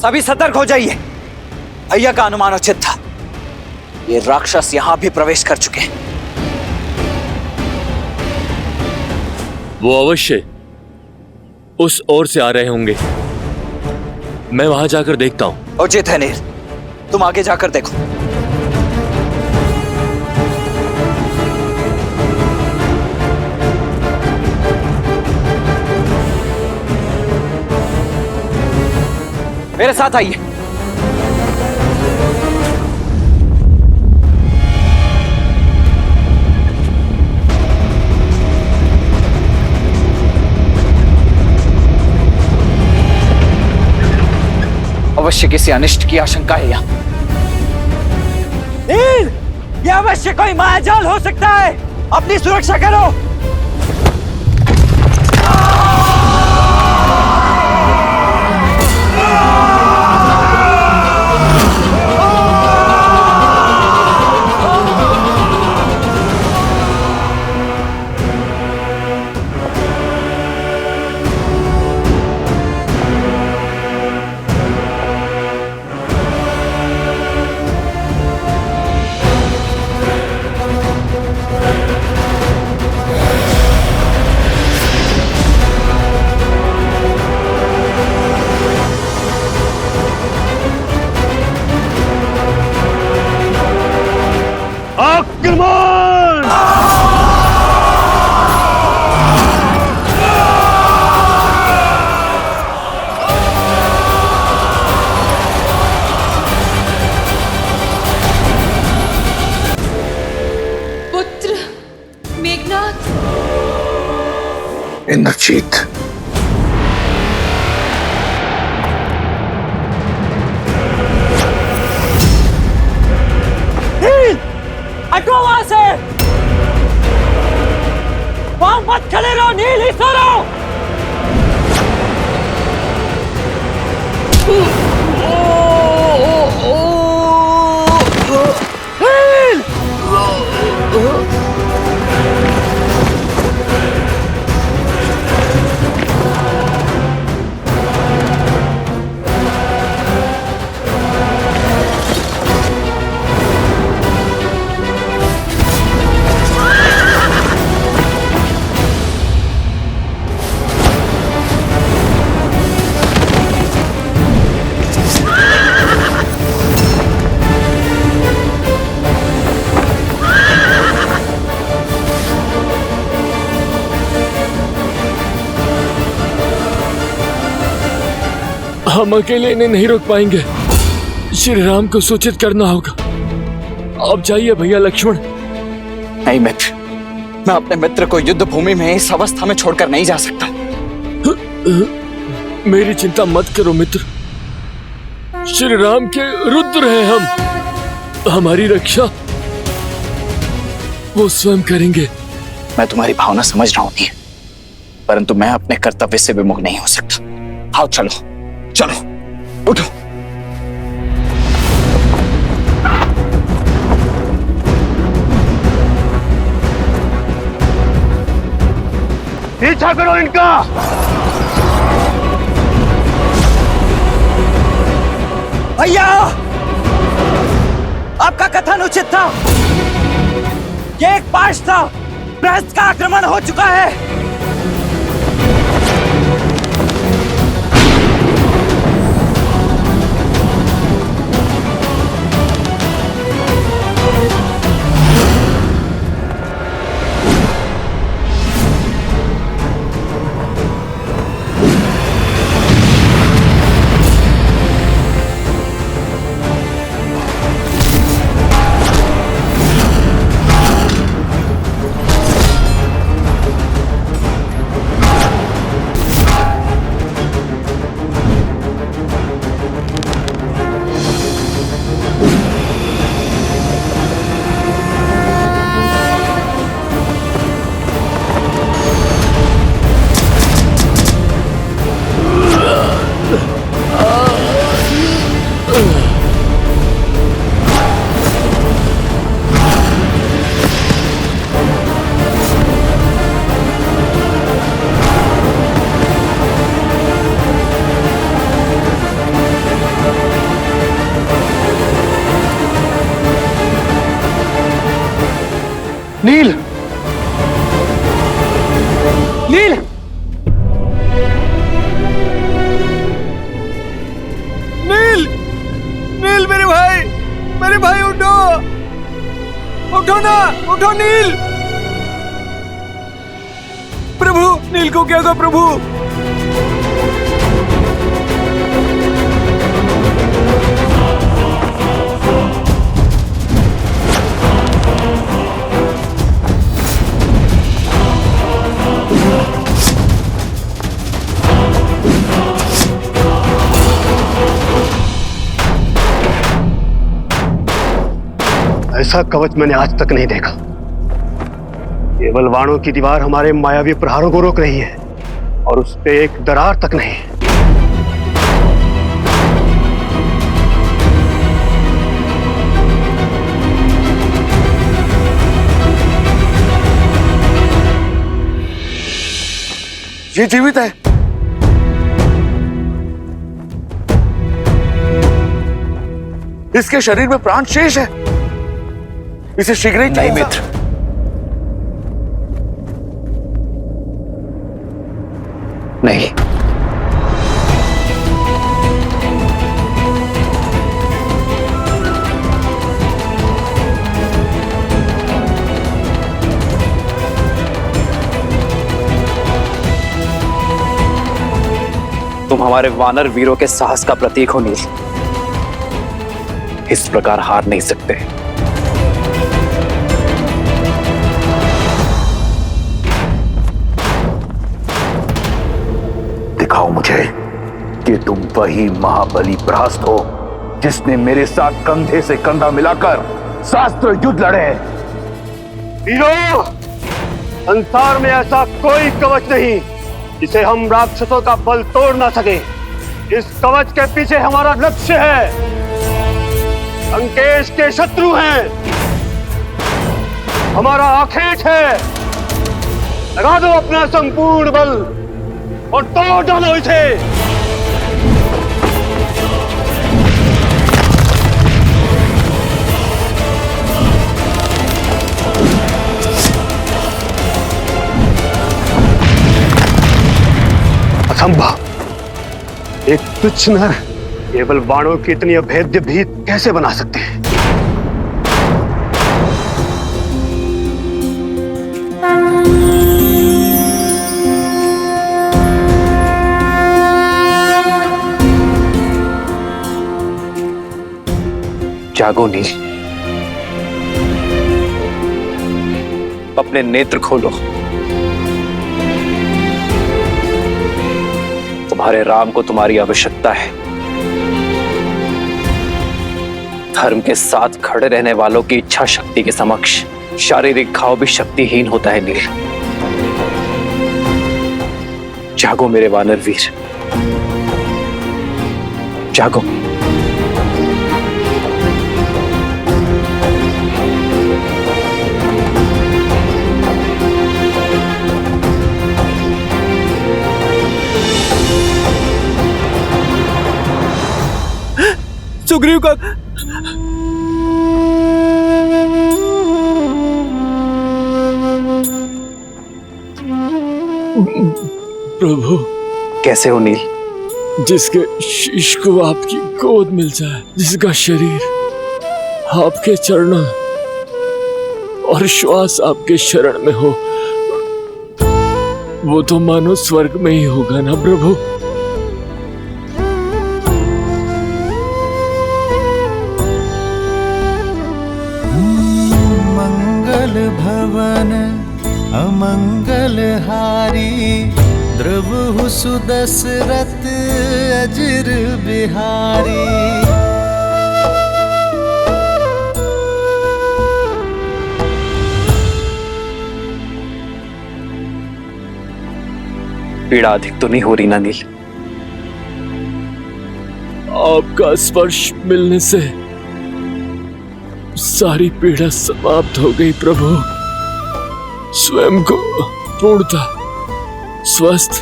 सभी सतर्क हो जाइए। भैया का अनुमान उचित था, ये राक्षस यहां भी प्रवेश कर चुके हैं। वो अवश्य उस ओर से आ रहे होंगे। मैं वहां जाकर देखता हूं। उचित है नील, तुम आगे जाकर देखो। मेरे साथ आइए। अवश्य किसी अनिष्ट की आशंका है यहाँ। नील, ये अवश्य कोई मायाजाल हो सकता है, अपनी सुरक्षा करो। इंद्रजीत, हटो वहां से। वहां मत खड़े रहो नील, ही सो रहो। हम अकेले इन्हें नहीं रोक पाएंगे। श्री राम को सूचित करना होगा। आप जाइए भैया लक्ष्मण। नहीं मित्र, मैं अपने मित्र को युद्ध भूमि में इस अवस्था में छोड़कर नहीं जा सकता। मेरी चिंता मत करो मित्र। श्री राम के रुद्र हैं हम। हमारी रक्षा वो स्वयं करेंगे। मैं तुम्हारी भावना समझ रहा हूं नील, परंतु मैं अपने कर्तव्य से विमुख नहीं हो सकता। आओ चलो चलो, उठो। पीछा करो इनका। भैया, आपका कथन उचित था। ये एक पाश था, बृहस्पति का आक्रमण हो चुका है। नील, नील, नील, नील मेरे भाई उठो, उठो ना, उठो नील। प्रभु, नील को क्या हुआ प्रभु? ऐसा कवच मैंने आज तक नहीं देखा। केवल वाणों की दीवार हमारे मायावी प्रहारों को रोक रही है और उस पे एक दरार तक नहीं। ये जीवित है। इसके शरीर में प्राण शेष है। इसे शीघ्र ही नहीं मित्र, नहीं। तुम हमारे वानर वीरों के साहस का प्रतीक हो नील। इस प्रकार हार नहीं सकते। दिखाओ मुझे कि तुम वही महाबली प्रहस्त हो जिसने मेरे साथ कंधे से कंधा मिलाकर शास्त्र युद्ध लड़े। वीरों, संसार में ऐसा कोई कवच नहीं जिसे हम राक्षसों का बल तोड़ ना सके। इस कवच के पीछे हमारा लक्ष्य है। लंकेश के शत्रु हैं, हमारा आखेट है। लगा दो अपना संपूर्ण बल और तोड़ डालो इसे। असंभव। एक तुच्छ नर केवल बाणों की इतनी अभेद्य भीत कैसे बना सकते हैं? जागो नील, अपने नेत्र खोलो। तुम्हारे राम को तुम्हारी आवश्यकता है। धर्म के साथ खड़े रहने वालों की इच्छा शक्ति के समक्ष शारीरिक घाव भी शक्तिहीन होता है नील। जागो मेरे वानर वीर, जागो। सुग्रीव का प्रभु, कैसे हो नील? जिसके शीश को आपकी गोद मिल जाए, जिसका शरीर आपके चरणों और श्वास आपके शरण में हो, वो तो मानो स्वर्ग में ही होगा ना प्रभु। भवन अमंगल हारी, द्रवहु सुदशरथ अजिर बिहारी। पीड़ा अधिक तो नहीं हो रही ना नील? आपका स्पर्श मिलने से सारी पीड़ा समाप्त हो गई प्रभु। स्वयं को पूर्णता स्वस्थ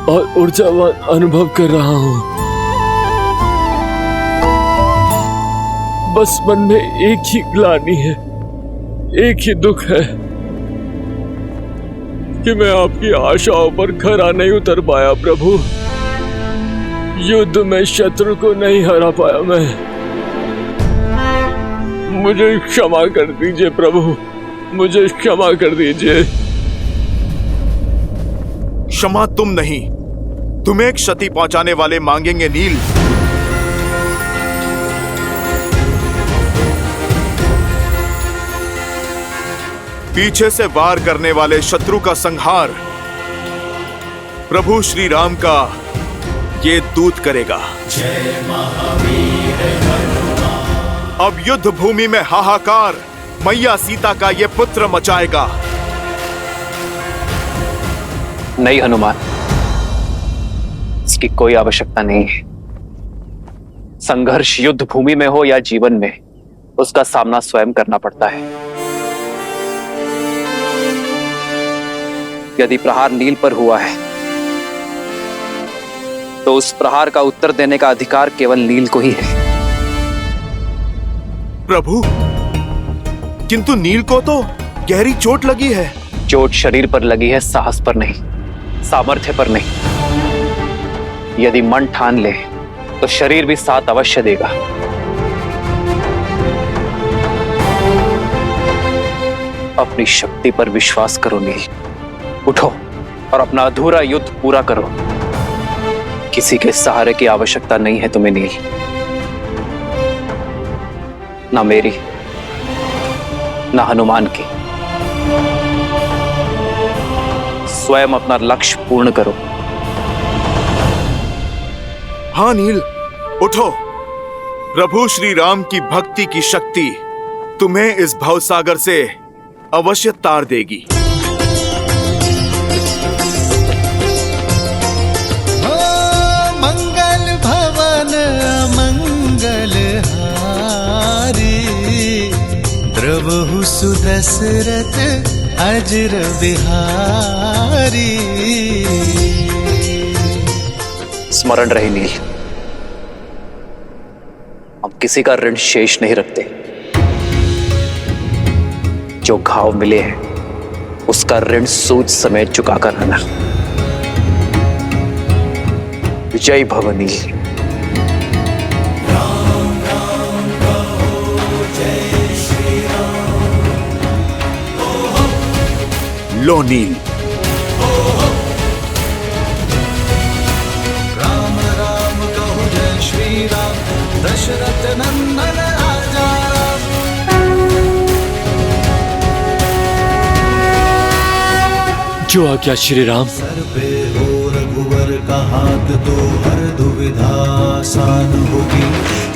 और ऊर्जावान अनुभव कर रहा हूं। बस मन में एक ही ग्लानि है एक ही दुख है कि मैं आपकी आशाओं पर खरा नहीं उतर पाया प्रभु। युद्ध में शत्रु को नहीं हरा पाया मैं। मुझे क्षमा कर दीजिए प्रभु, मुझे क्षमा कर दीजिए। क्षमा तुम नहीं, तुम्हें क्षति पहुंचाने वाले मांगेंगे नील। पीछे से वार करने वाले शत्रु का संहार प्रभु श्री राम का ये दूत करेगा। जय महावीर हनुमान। अब युद्ध भूमि में हाहाकार मैया सीता का ये पुत्र मचाएगा। नहीं हनुमान, इसकी कोई आवश्यकता नहीं है। संघर्ष युद्ध भूमि में हो या जीवन में, उसका सामना स्वयं करना पड़ता है। यदि प्रहार नील पर हुआ है तो उस प्रहार का उत्तर देने का अधिकार केवल नील को ही है। प्रभु, किंतु नील को तो गहरी चोट लगी है। चोट शरीर पर लगी है, साहस पर नहीं, सामर्थ्य पर नहीं। यदि मन ठान ले तो शरीर भी साथ अवश्य देगा। अपनी शक्ति पर विश्वास करो नील। उठो और अपना अधूरा युद्ध पूरा करो। किसी के सहारे की आवश्यकता नहीं है तुम्हें नील, ना मेरी ना हनुमान की। स्वयं अपना लक्ष्य पूर्ण करो। हाँ नील, उठो। प्रभु श्री राम की भक्ति की शक्ति तुम्हें इस भवसागर से अवश्य तार देगी। मंगल भवन मंगल हारी, द्रवहु सुदशरथ अजर बिहारी। स्मरण रहे नील, हम किसी का ऋण शेष नहीं रखते। जो घाव मिले हैं उसका ऋण सूद समेत चुकाकर रहना। जय भव नील। लो नील। राम राम कहो जय श्री राम, दशरथ नंदन राजा राम। जो आज्ञा श्री राम। सर पे हो रघुवर का हाथ, तो हर दुविधा आसान होगी।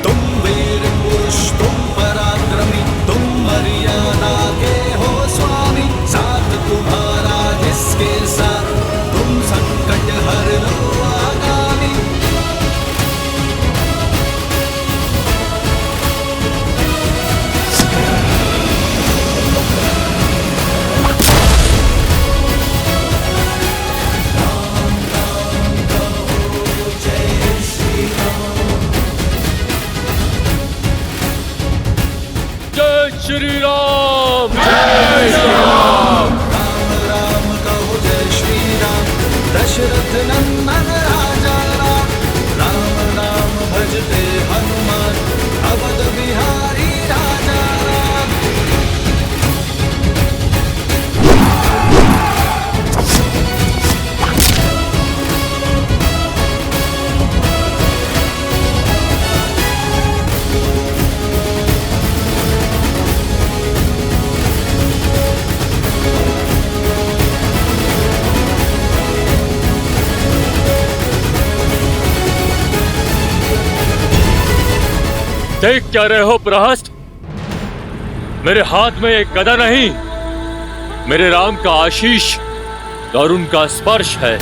तुम वीर पुरुष, तुम पराक्रमी, तुम मर्यादा के हो स्वामी। साथ तुम्हारा जिसके साथ, तुम संकट हर लो आगामी। जय श्री राम। राम राम कहो जय श्री राम, दशरथ नंदन राजा राम। राम नाम भजते हनुमान, अवध बिहारी राजा राम। देख क्या रहे हो प्रहस्त? मेरे हाथ में एक गदा नहीं, मेरे राम का आशीष और उनका स्पर्श है।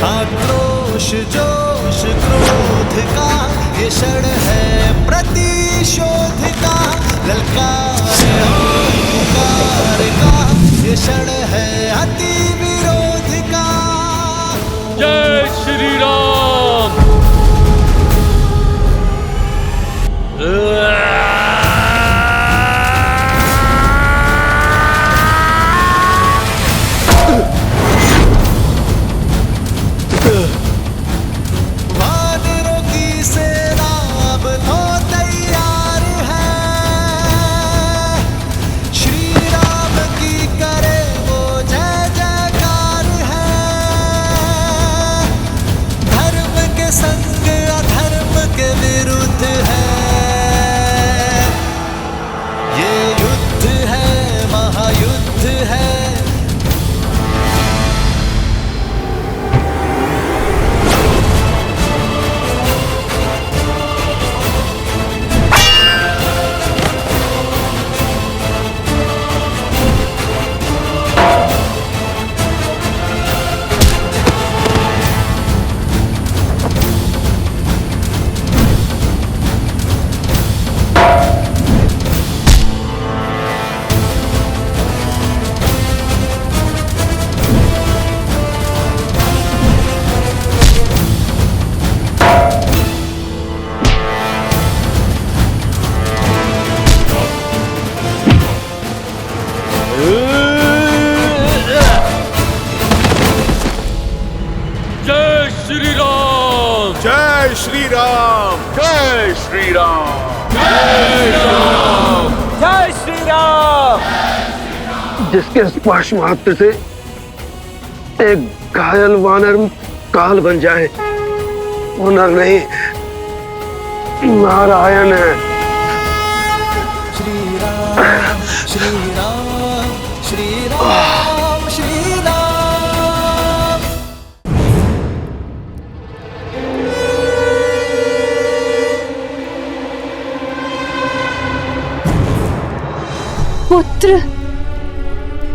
आक्रोश जोश क्रोध का ये क्षण है प्रतिशोध का। ललकार और पुकार का ये क्षण है अति विरोध का। श्री राम। जय श्री राम। जय श्री राम। जय श्री राम। जिसके स्पर्श मात्र से एक घायल वानर काल बन जाए, वो नर नहीं नारायण है। श्री राम श्री राम श्री राम श्री राम। पुत्र,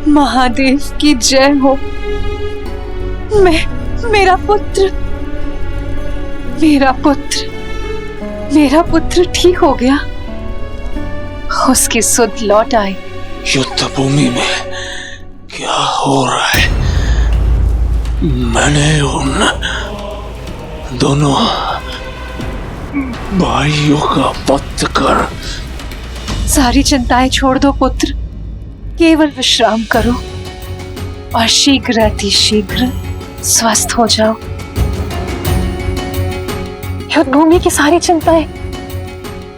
महादेव की जय हो। मेरा पुत्र मेरा पुत्र ठीक हो गया। उसकी सुध लौट आई। युद्ध भूमि में क्या हो रहा है? मैंने उन दोनों भाइयों का वध कर। सारी चिंताएं छोड़ दो पुत्र, केवल विश्राम करो और शीघ्र अतिशीघ्र स्वस्थ हो जाओ। युद्ध भूमि की सारी चिंताएं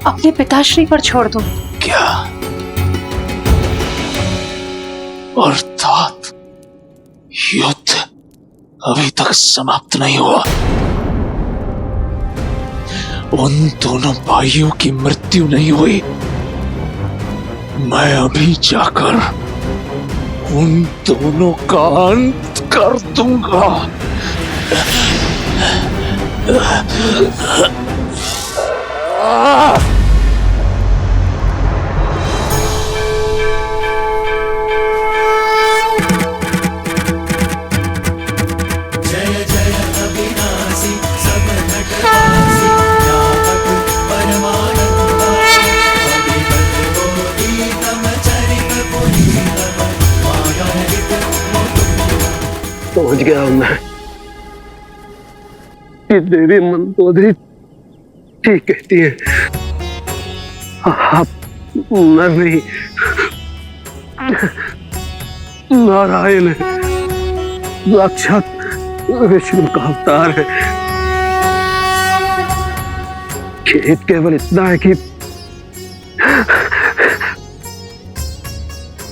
अपने पिताश्री पर छोड़ दो। क्या अर्थात युद्ध अभी तक समाप्त नहीं हुआ? उन दोनों भाइयों की मृत्यु नहीं हुई? मैं अभी जाकर उन दोनों का अंत कर दूंगा। जय जय अविनाशी सब नटनासी व्यापक परमानंदा अभिगत बोधि तम चरित पुनीतम मायाहित पहुंच गया हूं मैं कि देवी मंदोदरी ठीक कहती है। आप नर नहीं नारायण है, साक्षात विष्णु का अवतार है। खेद केवल इतना है कि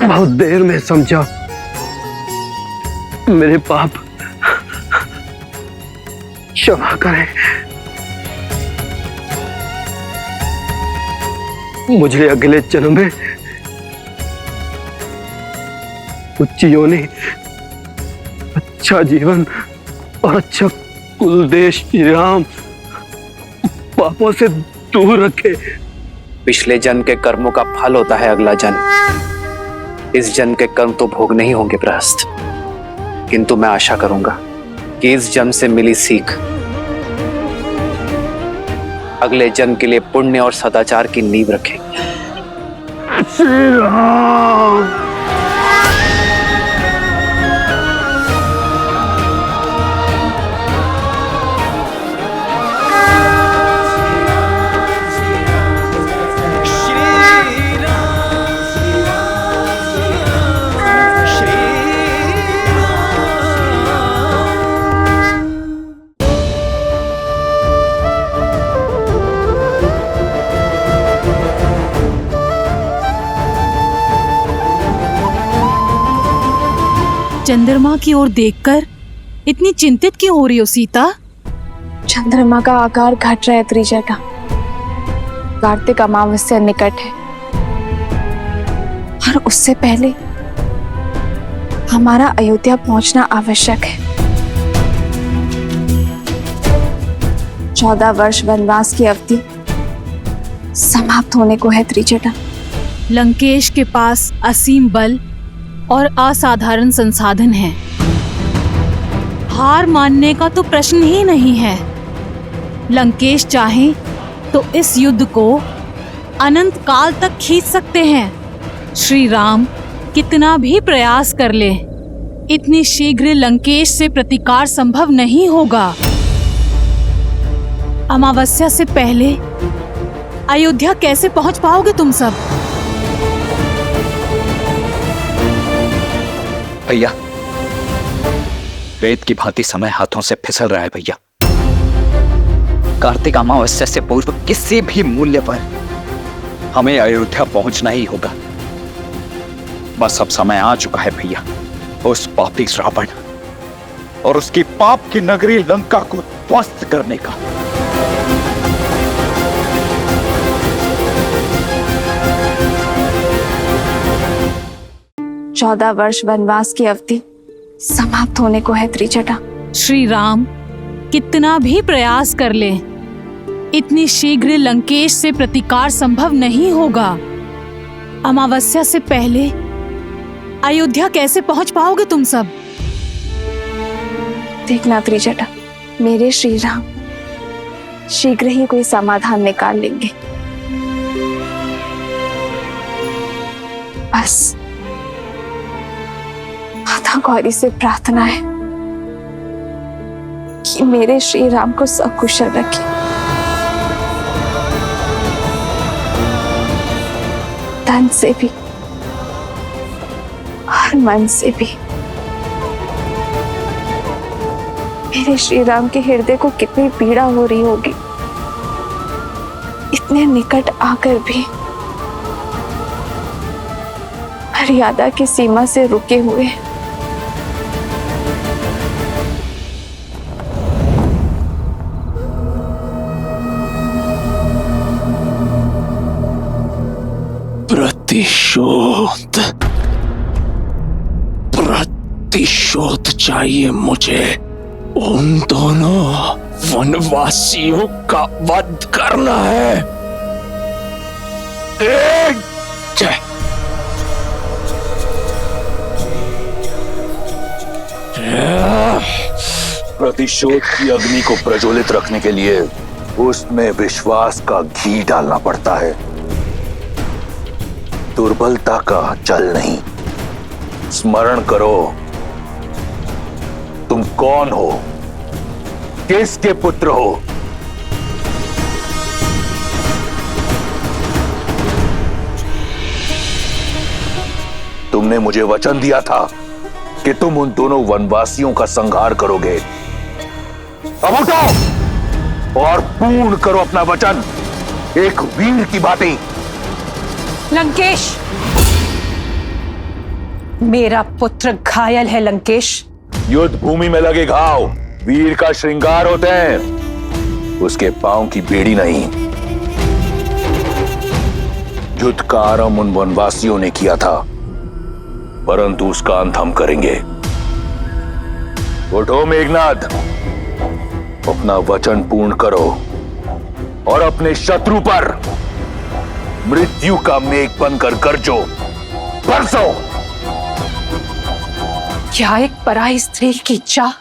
बहुत देर में समझा। मेरे पाप क्षमा करें। मुझे अगले जन्म में उच्च योनि, अच्छा जीवन और अच्छा कुल देश श्री राम पापों से दूर रखे। पिछले जन्म के कर्मों का फल होता है अगला जन्म। इस जन्म के कर्म तो भोग नहीं होंगे प्रहस्त, किंतु मैं आशा करूंगा कि इस जन्म से मिली सीख अगले जन्म के लिए पुण्य और सदाचार की नींव रखेगी। श्री राम। चंद्रमा की ओर देखकर इतनी चिंतित क्यों हो रही हो सीता? चंद्रमा का आकार घट रहा है त्रिजटा। कार्तिक अमावस्या निकट है और उससे पहले हमारा अयोध्या पहुंचना आवश्यक है। 14 वर्ष वनवास की अवधि समाप्त होने को है त्रिजटा। लंकेश के पास असीम बल और असाधारण संसाधन हैं। हार मानने का तो प्रश्न ही नहीं है। लंकेश चाहे तो इस युद्ध को अनंत काल तक खींच सकते हैं। श्री राम कितना भी प्रयास कर ले, इतनी शीघ्र लंकेश से प्रतिकार संभव नहीं होगा। अमावस्या से पहले अयोध्या कैसे पहुंच पाओगे तुम सब? भैया, रेत की भांति समय हाथों से फिसल रहा है भैया। कार्तिक अमावस्या से पूर्व किसी भी मूल्य पर हमें अयोध्या पहुंचना ही होगा। बस अब समय आ चुका है भैया, उस पापी रावण और उसकी पाप की नगरी लंका को ध्वस्त करने का। चौदह वर्ष वनवास की अवधि समाप्त होने को है त्रिजटा। श्री राम कितना भी प्रयास कर ले, इतनी शीघ्र लंकेश से प्रतिकार संभव नहीं होगा। अमावस्या से पहले अयोध्या कैसे पहुंच पाओगे तुम सब? देखना त्रिजटा, मेरे श्री राम शीघ्र ही कोई समाधान निकाल लेंगे। बस माता गौरी से प्रार्थना है कि मेरे श्री राम को सकुशल रखे। तन से भी और मन से भी। मेरे श्री राम के हृदय को कितनी पीड़ा हो रही होगी, इतने निकट आकर भी मर्यादा की सीमा से रुके हुए। प्रतिशोध चाहिए मुझे। उन दोनों वनवासियों का वध करना है। प्रतिशोध की अग्नि को प्रज्वलित रखने के लिए उसमें विश्वास का घी डालना पड़ता है, दुर्बलता का जल नहीं। स्मरण करो, तुम कौन हो, किसके पुत्र हो? तुमने मुझे वचन दिया था कि तुम उन दोनों वनवासियों का संहार करोगे। अब उठो और पूर्ण करो अपना वचन, एक वीर की भांति। लंकेश, मेरा पुत्र घायल है। लंकेश, युद्ध भूमि में लगे घाव वीर का श्रृंगार होते हैं, उसके पांव की बेड़ी नहीं। युद्ध का आरंभ उन वनवासियों ने किया था, परंतु उसका अंत हम करेंगे। उठो मेघनाद, अपना वचन पूर्ण करो और अपने शत्रु पर मृत्यु का मेघ बनकर गरजो, बरसो। क्या एक पराई स्त्री की इच्छा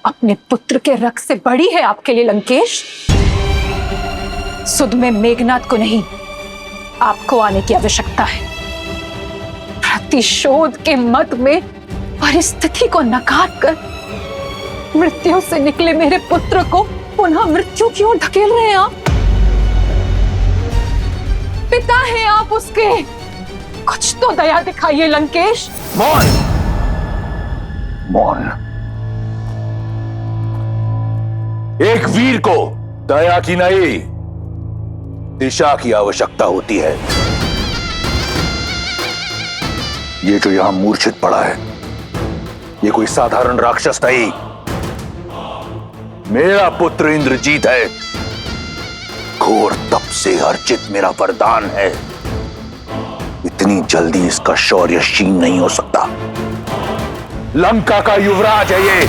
अपने पुत्र के रक्त से बड़ी है आपके लिए लंकेश? सुध में मेघनाद को नहीं, आपको आने की आवश्यकता है। प्रतिशोध के मद में परिस्थिति को नकार कर मृत्यु से निकले मेरे पुत्र को पुनः मृत्यु की ओर धकेल रहे हैं आप। पिता हैं आप उसके, कुछ तो दया दिखाइए लंकेश। मौन, मौन। एक वीर को दया की नहीं, दिशा की आवश्यकता होती है। ये जो यहां मूर्छित पड़ा है, ये कोई साधारण राक्षस नहीं, मेरा पुत्र इंद्रजीत है। घोर तप से अर्जित मेरा वरदान है। इतनी जल्दी इसका शौर्य क्षीण नहीं हो सकता। लंका का युवराज है ये,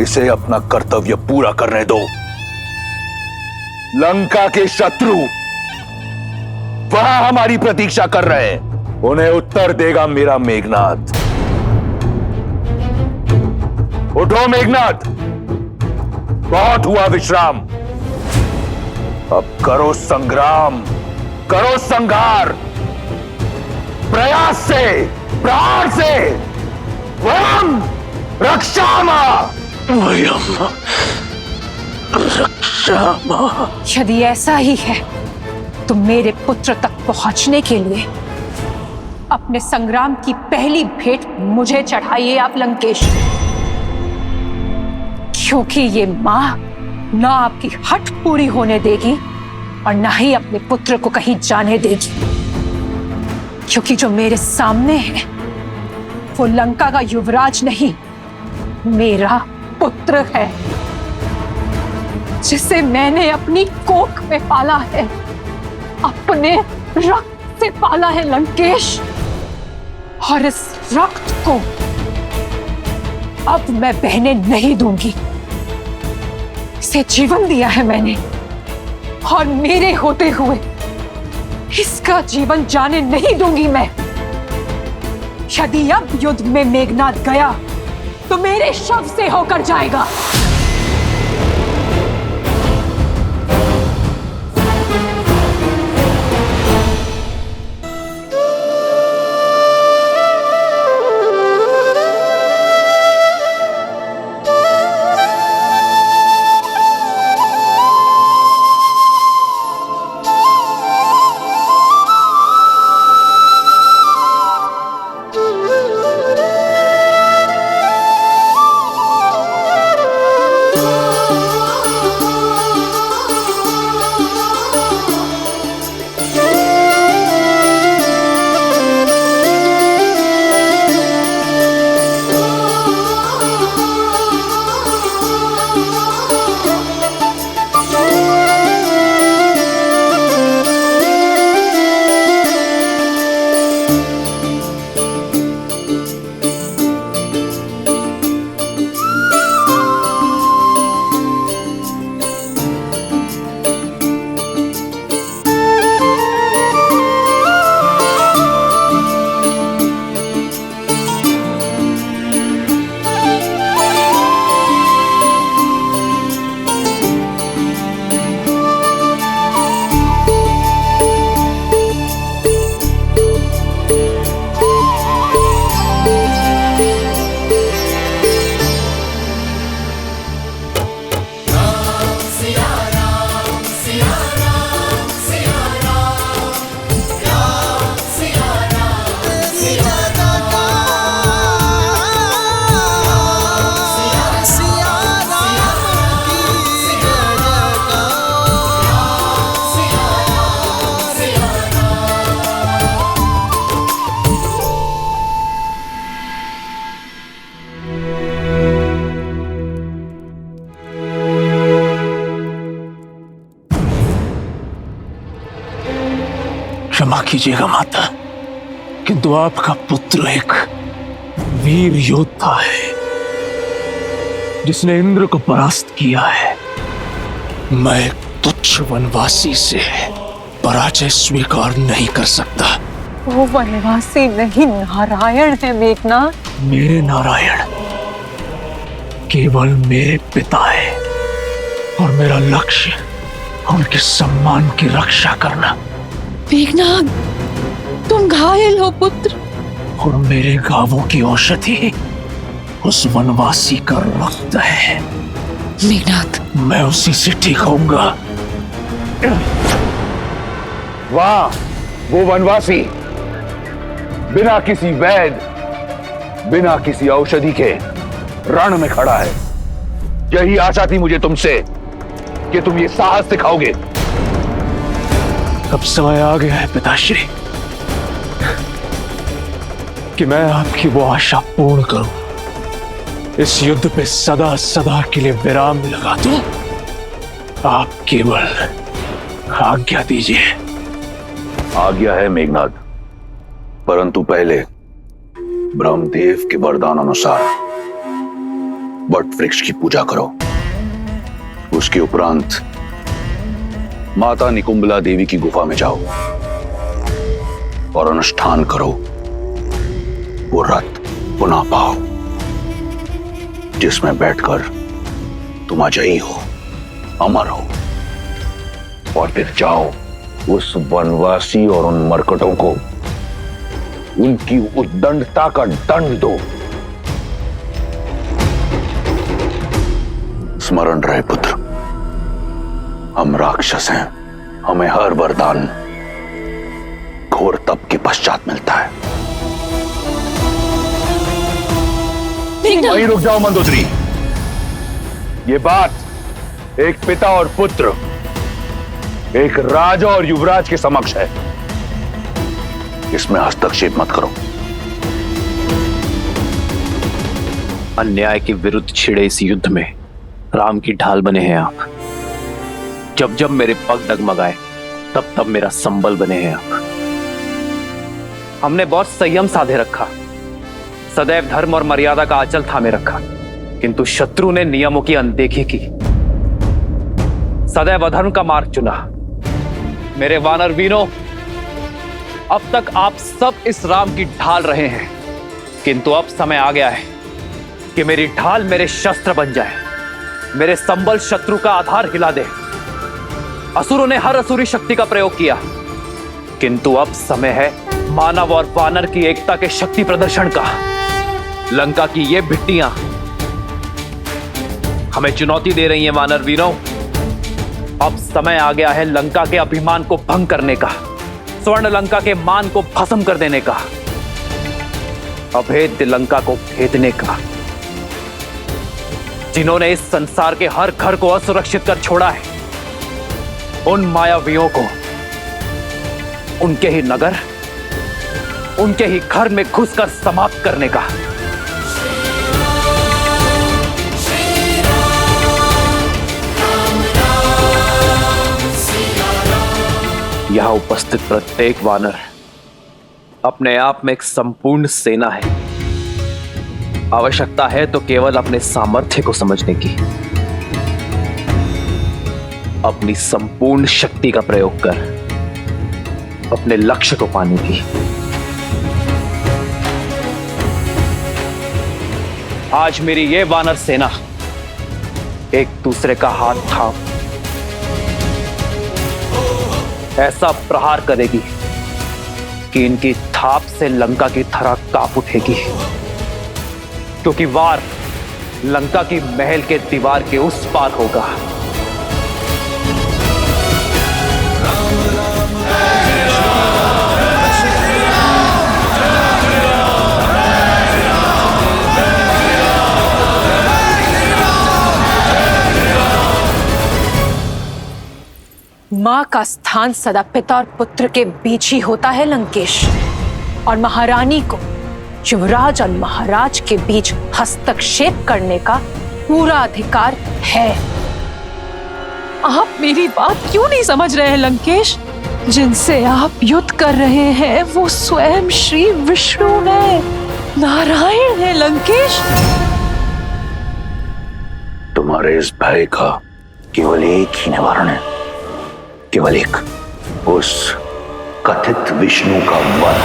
इसे अपना कर्तव्य पूरा करने दो। लंका के शत्रु वहां हमारी प्रतीक्षा कर रहे हैं, उन्हें उत्तर देगा मेरा मेघनाद। उठो मेघनाद, बहुत हुआ विश्राम, अब करो संग्राम, करो संघार, प्रयास से, प्राण से। वयम रक्षामा, वयम रक्षामा। यदि ऐसा ही है तो मेरे पुत्र तक पहुंचने के लिए अपने संग्राम की पहली भेंट मुझे चढ़ाइए आप लंकेश, क्योंकि ये मां ना आपकी हट पूरी होने देगी और ना ही अपने पुत्र को कहीं जाने देगी, क्योंकि जो मेरे सामने है वो लंका का युवराज नहीं, मेरा पुत्र है, जिसे मैंने अपनी कोख में पाला है, अपने रक्त से पाला है लंकेश। और इस रक्त को अब मैं बहने नहीं दूंगी। इसे जीवन दिया है मैंने और मेरे होते हुए इसका जीवन जाने नहीं दूंगी मैं। यदि अब युद्ध में मेघनाद गया तो मेरे शव से होकर जाएगा। क्षमा कीजिएगा माता, किंतु आपका पुत्र एक वीर योद्धा है जिसने इंद्र को परास्त किया है। मैं एक तुच्छ वनवासी से पराजय स्वीकार नहीं कर सकता। वो वनवासी नहीं, नारायण है मेघनाद। मेरे नारायण केवल मेरे पिता है और मेरा लक्ष्य उनके सम्मान की रक्षा करना। मेघनाद, तुम घायल हो पुत्र। और मेरे घावों की औषधि उस वनवासी का रक्त है। मेघनाद, मैं उसी से ठीक होऊंगा। वाह, वो वनवासी बिना किसी वैद, बिना किसी औषधि के रण में खड़ा है। यही आशा थी मुझे तुमसे कि तुम ये साहस दिखाओगे। अब समय आ गया है पिताश्री कि मैं आपकी वो आशा पूर्ण करूं। इस युद्ध पे सदा सदा के लिए विराम लगा दूं। आप केवल आज्ञा दीजिए। आज्ञा है मेघनाद, परंतु पहले ब्रह्मदेव के वरदान अनुसार वट वृक्ष की पूजा करो। उसके उपरांत माता निकुंबला देवी की गुफा में जाओ और अनुष्ठान करो। वो रथ पुनः पाओ जिसमें बैठकर तुम अजयी हो, अमर हो। और फिर जाओ उस वनवासी और उन मरकटों को उनकी उद्दंडता का दंड दो। स्मरण रहे पुत्र, हम राक्षस हैं। हमें हर वरदान घोर तप के पश्चात मिलता है। वहीं रुक जाओ मंदोदरी। ये बात एक पिता और पुत्र, एक राजा और युवराज के समक्ष है। इसमें हस्तक्षेप मत करो। अन्याय के विरुद्ध छिड़े इस युद्ध में राम की ढाल बने हैं आप। जब जब मेरे पग डगमगाए तब तब मेरा संबल बने हैं आप। हमने बहुत संयम साधे रखा, सदैव धर्म और मर्यादा का आंचल थामे रखा, किंतु शत्रु ने नियमों की अनदेखी की, सदैव अधर्म का मार्ग चुना। मेरे वानर वीरों, अब तक आप सब इस राम की ढाल रहे हैं, किंतु अब समय आ गया है कि मेरी ढाल मेरे शस्त्र बन जाए, मेरे संबल शत्रु का आधार हिला दे। असुरों ने हर असुरी शक्ति का प्रयोग किया, किंतु अब समय है मानव और वानर की एकता के शक्ति प्रदर्शन का। लंका की ये भिट्टियां हमें चुनौती दे रही हैं वानर वीरों। अब समय आ गया है लंका के अभिमान को भंग करने का, स्वर्ण लंका के मान को भस्म कर देने का, अभेद्य लंका को भेदने का। जिन्होंने इस संसार के हर घर को असुरक्षित कर छोड़ा है, उन मायावियों को उनके ही नगर, उनके ही घर में घुसकर समाप्त करने का। यहां उपस्थित प्रत्येक वानर अपने आप में एक संपूर्ण सेना है। आवश्यकता है तो केवल अपने सामर्थ्य को समझने की, अपनी संपूर्ण शक्ति का प्रयोग कर अपने लक्ष्य को पाने की। आज मेरी ये वानर सेना एक दूसरे का हाथ थाम ऐसा प्रहार करेगी कि इनकी थाप से लंका की धरा कांप उठेगी, क्योंकि वार लंका की महल के दीवार के उस पार होगा। मां का स्थान सदा पिता और पुत्र के बीच ही होता है लंकेश, और महारानी को युवराज और महाराज के बीच हस्तक्षेप करने का पूरा अधिकार है। आप मेरी बात क्यों नहीं समझ रहे हैं लंकेश? जिनसे आप युद्ध कर रहे हैं वो स्वयं श्री विष्णु है, नारायण है लंकेश। तुम्हारे इस भय का केवल एक ही निवारण है, केवल एक, उस कथित विष्णु का वध।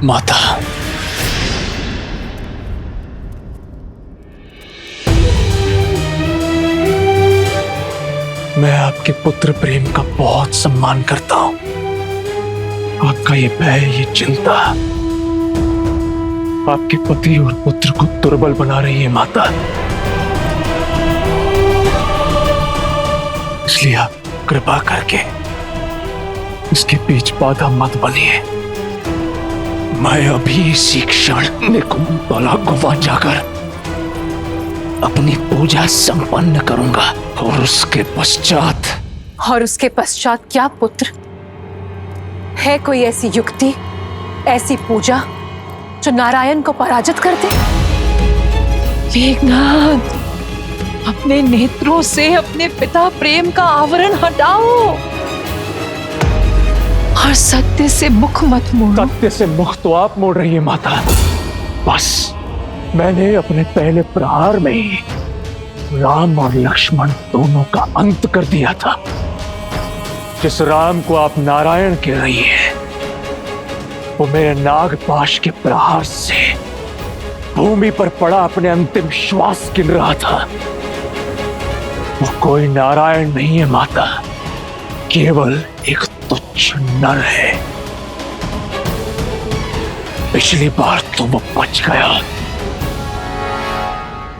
माता, मैं आपके पुत्र प्रेम का बहुत सम्मान करता हूं। आपका ये भय, ये चिंता आपके पति और पुत्र को दुर्बल बना रही है माता। इसलिए आप कृपा करके इसके बीच बाधा मत बनिए। मैं अभी इसी क्षण निकुंभला गुफा जाकर अपनी पूजा संपन्न करूंगा, और उसके पश्चात क्या पुत्र? है कोई ऐसी युक्ति, ऐसी पूजा जो नारायण को पराजित कर दे? मेघनाद, अपने नेत्रों से अपने पिता प्रेम का आवरण हटाओ और सत्य से मुख मत मोड़ो। सत्य से मुख तो आप मोड़ रही है माता। बस मैंने अपने पहले प्रहार में ही राम और लक्ष्मण दोनों का अंत कर दिया था। जिस राम को आप नारायण कह रही हैं, वो मेरे नागपाश के प्रहार से भूमि पर पड़ा अपने अंतिम श्वास गिन रहा था। वो कोई नारायण नहीं है माता, केवल एक तुच्छ नर है। पिछली बार तो वो बच गया,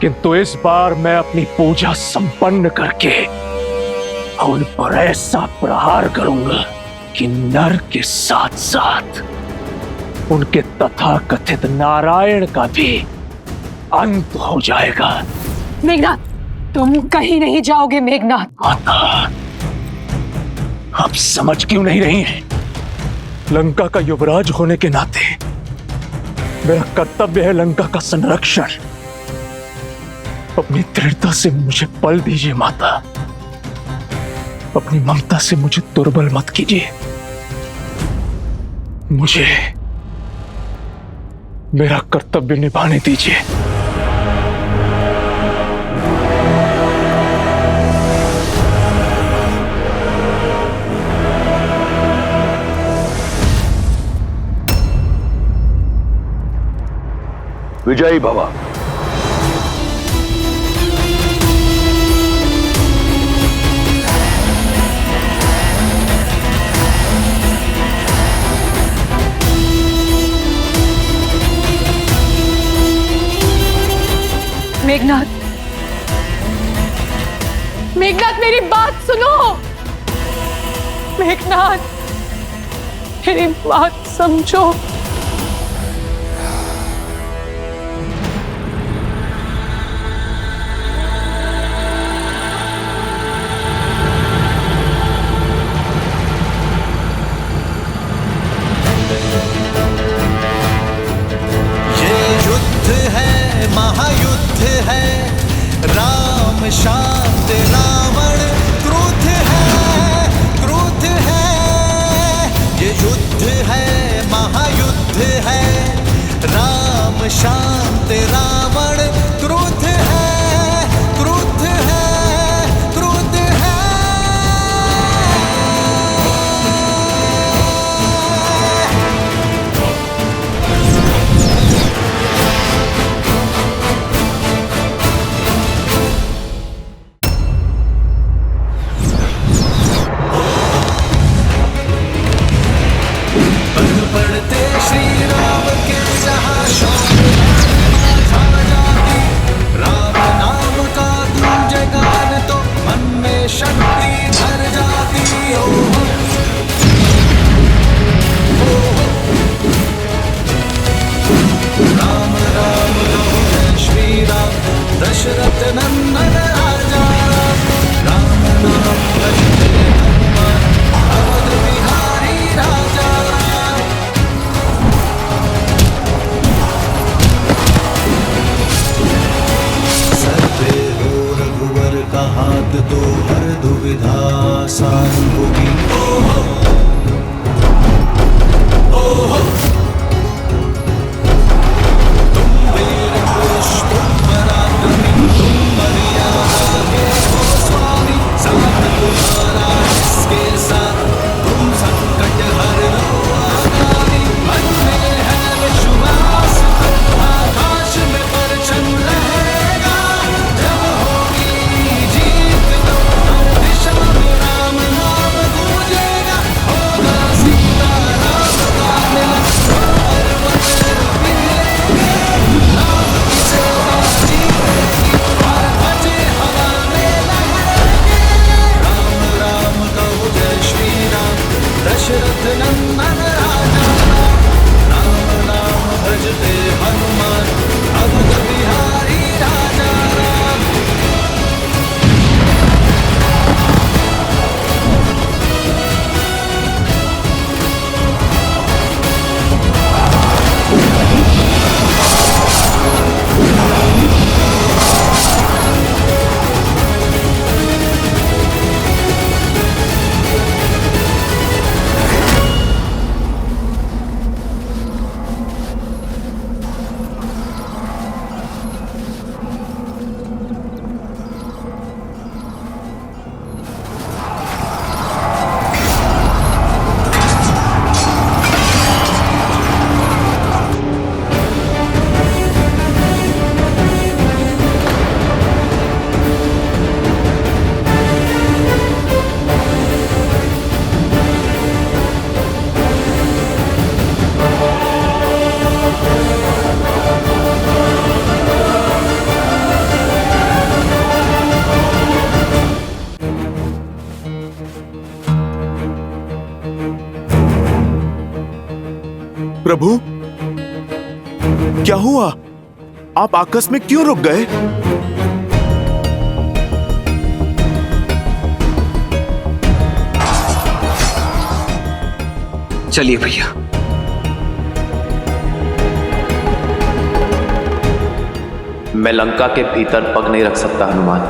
किंतु इस बार मैं अपनी पूजा संपन्न करके उन पर ऐसा प्रहार करूंगा कि नर के साथ साथ उनके तथाकथित नारायण का भी अंत हो जाएगा। मेघनाद, तुम कहीं नहीं जाओगे मेघनाथ। माता, आप समझ क्यों नहीं रही हैं? लंका का युवराज होने के नाते मेरा कर्तव्य है लंका का संरक्षण। अपनी दृढ़ता से मुझे बल दीजिए माता, अपनी ममता से मुझे दुर्बल मत कीजिए। मुझे मेरा कर्तव्य निभाने दीजिए। विजयी भव। मेघनाथ, मेघनाथ मेरी बात सुनो। मेघनाथ मेरी बात समझो। महायुद्ध है, राम शांत रावण क्रोध है, ये युद्ध है, महायुद्ध है, राम शांत रावण क्रोध है, क्रोध है, क्रोध है। पढ़ते श्री राम के जहाँ शौर्य छा जाती, राम नाम का गूंजे गान तो मन में शक्ति भर जाती। राम राम कहो जय श्री राम, दशरथ नंदन राजा। राम नाम भजते हनुमान, अवध बिहारी राजा। सर्वे हो रघुवर का हाथ तो हर दुविधा आसान होगी। तुम वीर पुरुष, तुम पराक्रमी, तुम मर्यादा के हो स्वामी। साथ तुम्हारा इसके साथ, तुम संकट हर लो आगामी। मन में है विश्वास, आकाश में परचम रहेगा। जब होगी जीत तो हर दिशा में राम नाम गूंजेगा। होगा सीता राम का मिलन, पर्वत मिलेंगे। राम की सेवा जीतेगी, और ध्वजे हवा में लहरेंगे। राम राम कहो जय श्री राम, दशरथ नंदन राजा। राम नाम भजते हनुमान, अवध बिहारी राजा। राम प्रभु, क्या हुआ? आप आकस्मिक क्यों रुक गए? चलिए भैया। मैं लंका के भीतर पग नहीं रख सकता हनुमान।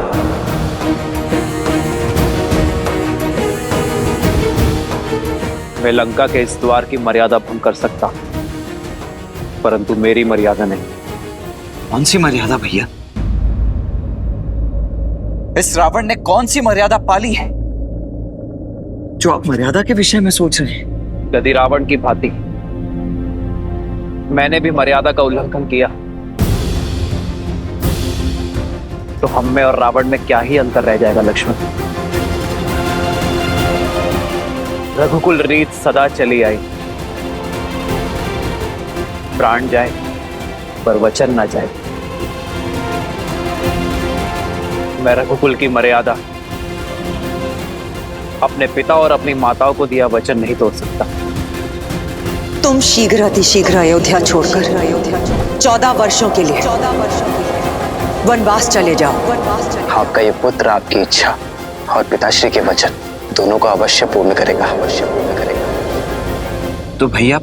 मैं लंका के इस द्वार की मर्यादा भंग कर सकता, परंतु मेरी मर्यादा नहीं। कौन सी मर्यादा भैया? इस रावण ने कौन सी मर्यादा पाली है जो आप मर्यादा के विषय में सोच रहे हैं? यदि रावण की भांति मैंने भी मर्यादा का उल्लंघन किया तो हम में और रावण में क्या ही अंतर रह जाएगा लक्ष्मण। रघुकुल रीत सदा चली आई, प्राण जाए पर वचन ना जाए। मैं रघुकुल की मर्यादा, अपने पिता और अपनी माताओं को दिया वचन नहीं तोड़ सकता। तुम शीघ्र अतिशीघ्र अयोध्या छोड़कर 14 वर्षों के लिए वनवास चले जाओ। आपका ये पुत्र आपकी इच्छा और पिताश्री के वचन दोनों को अवश्य पूर्ण करेगा। तो भैया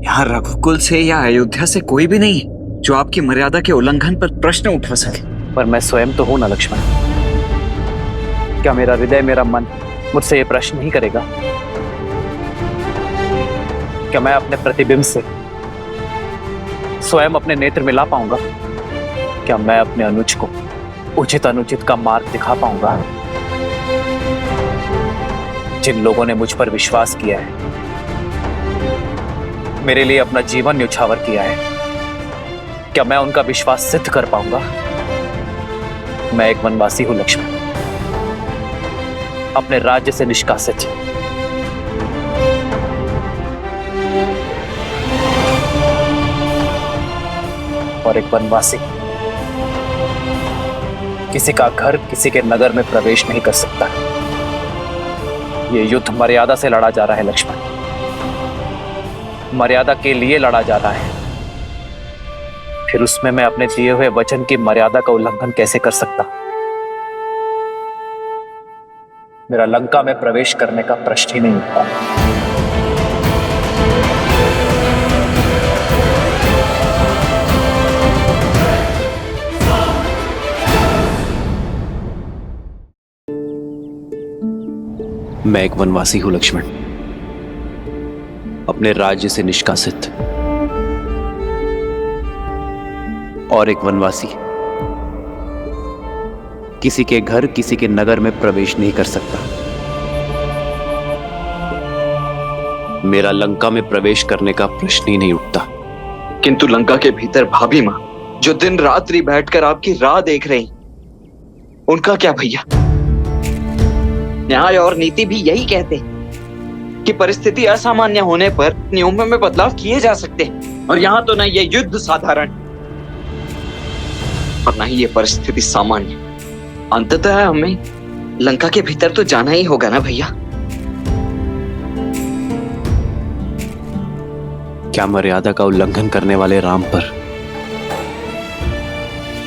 यहाँ रघुकुल से या अयोध्या से कोई भी नहीं है जो आपकी मर्यादा के उल्लंघन पर प्रश्न उठा सके। पर मैं स्वयं तो हूं ना लक्ष्मण। क्या मेरा हृदय, मेरा मन मुझसे ये प्रश्न नहीं करेगा? क्या मैं अपने प्रतिबिंब से स्वयं अपने नेत्र मिला पाऊंगा? क्या मैं अपने अनुज को उचित अनुचित का मार्ग दिखा पाऊंगा? जिन लोगों ने मुझ पर विश्वास किया है, मेरे लिए अपना जीवन न्यौछावर किया है, क्या मैं उनका विश्वास सिद्ध कर पाऊंगा? मैं एक वनवासी हूं लक्ष्मण, अपने राज्य से निष्कासित। और एक वनवासी किसी का घर, किसी के नगर में प्रवेश नहीं कर सकता। यह युद्ध मर्यादा से लड़ा जा रहा है लक्ष्मण, मर्यादा के लिए लड़ा जा रहा है। फिर उसमें मैं अपने दिए हुए वचन की मर्यादा का उल्लंघन कैसे कर सकता? मेरा लंका में प्रवेश करने का प्रश्न ही नहीं उठता। मैं एक वनवासी हूं लक्ष्मण, अपने राज्य से निष्कासित। और एक वनवासी किसी के घर, किसी के नगर में प्रवेश नहीं कर सकता। मेरा लंका में प्रवेश करने का प्रश्न ही नहीं उठता। किंतु लंका के भीतर भाभी मां जो दिन रात्रि बैठकर आपकी राह देख रही, उनका क्या भैया? न्याय और नीति भी यही कहते हैं कि परिस्थिति असामान्य होने पर नियमों में बदलाव किए जा सकते हैं। और यहाँ तो न ये युद्ध साधारण और न ही ये परिस्थिति सामान्य। अंततः हमें लंका के भीतर तो जाना ही होगा ना भैया। क्या मर्यादा का उल्लंघन करने वाले राम पर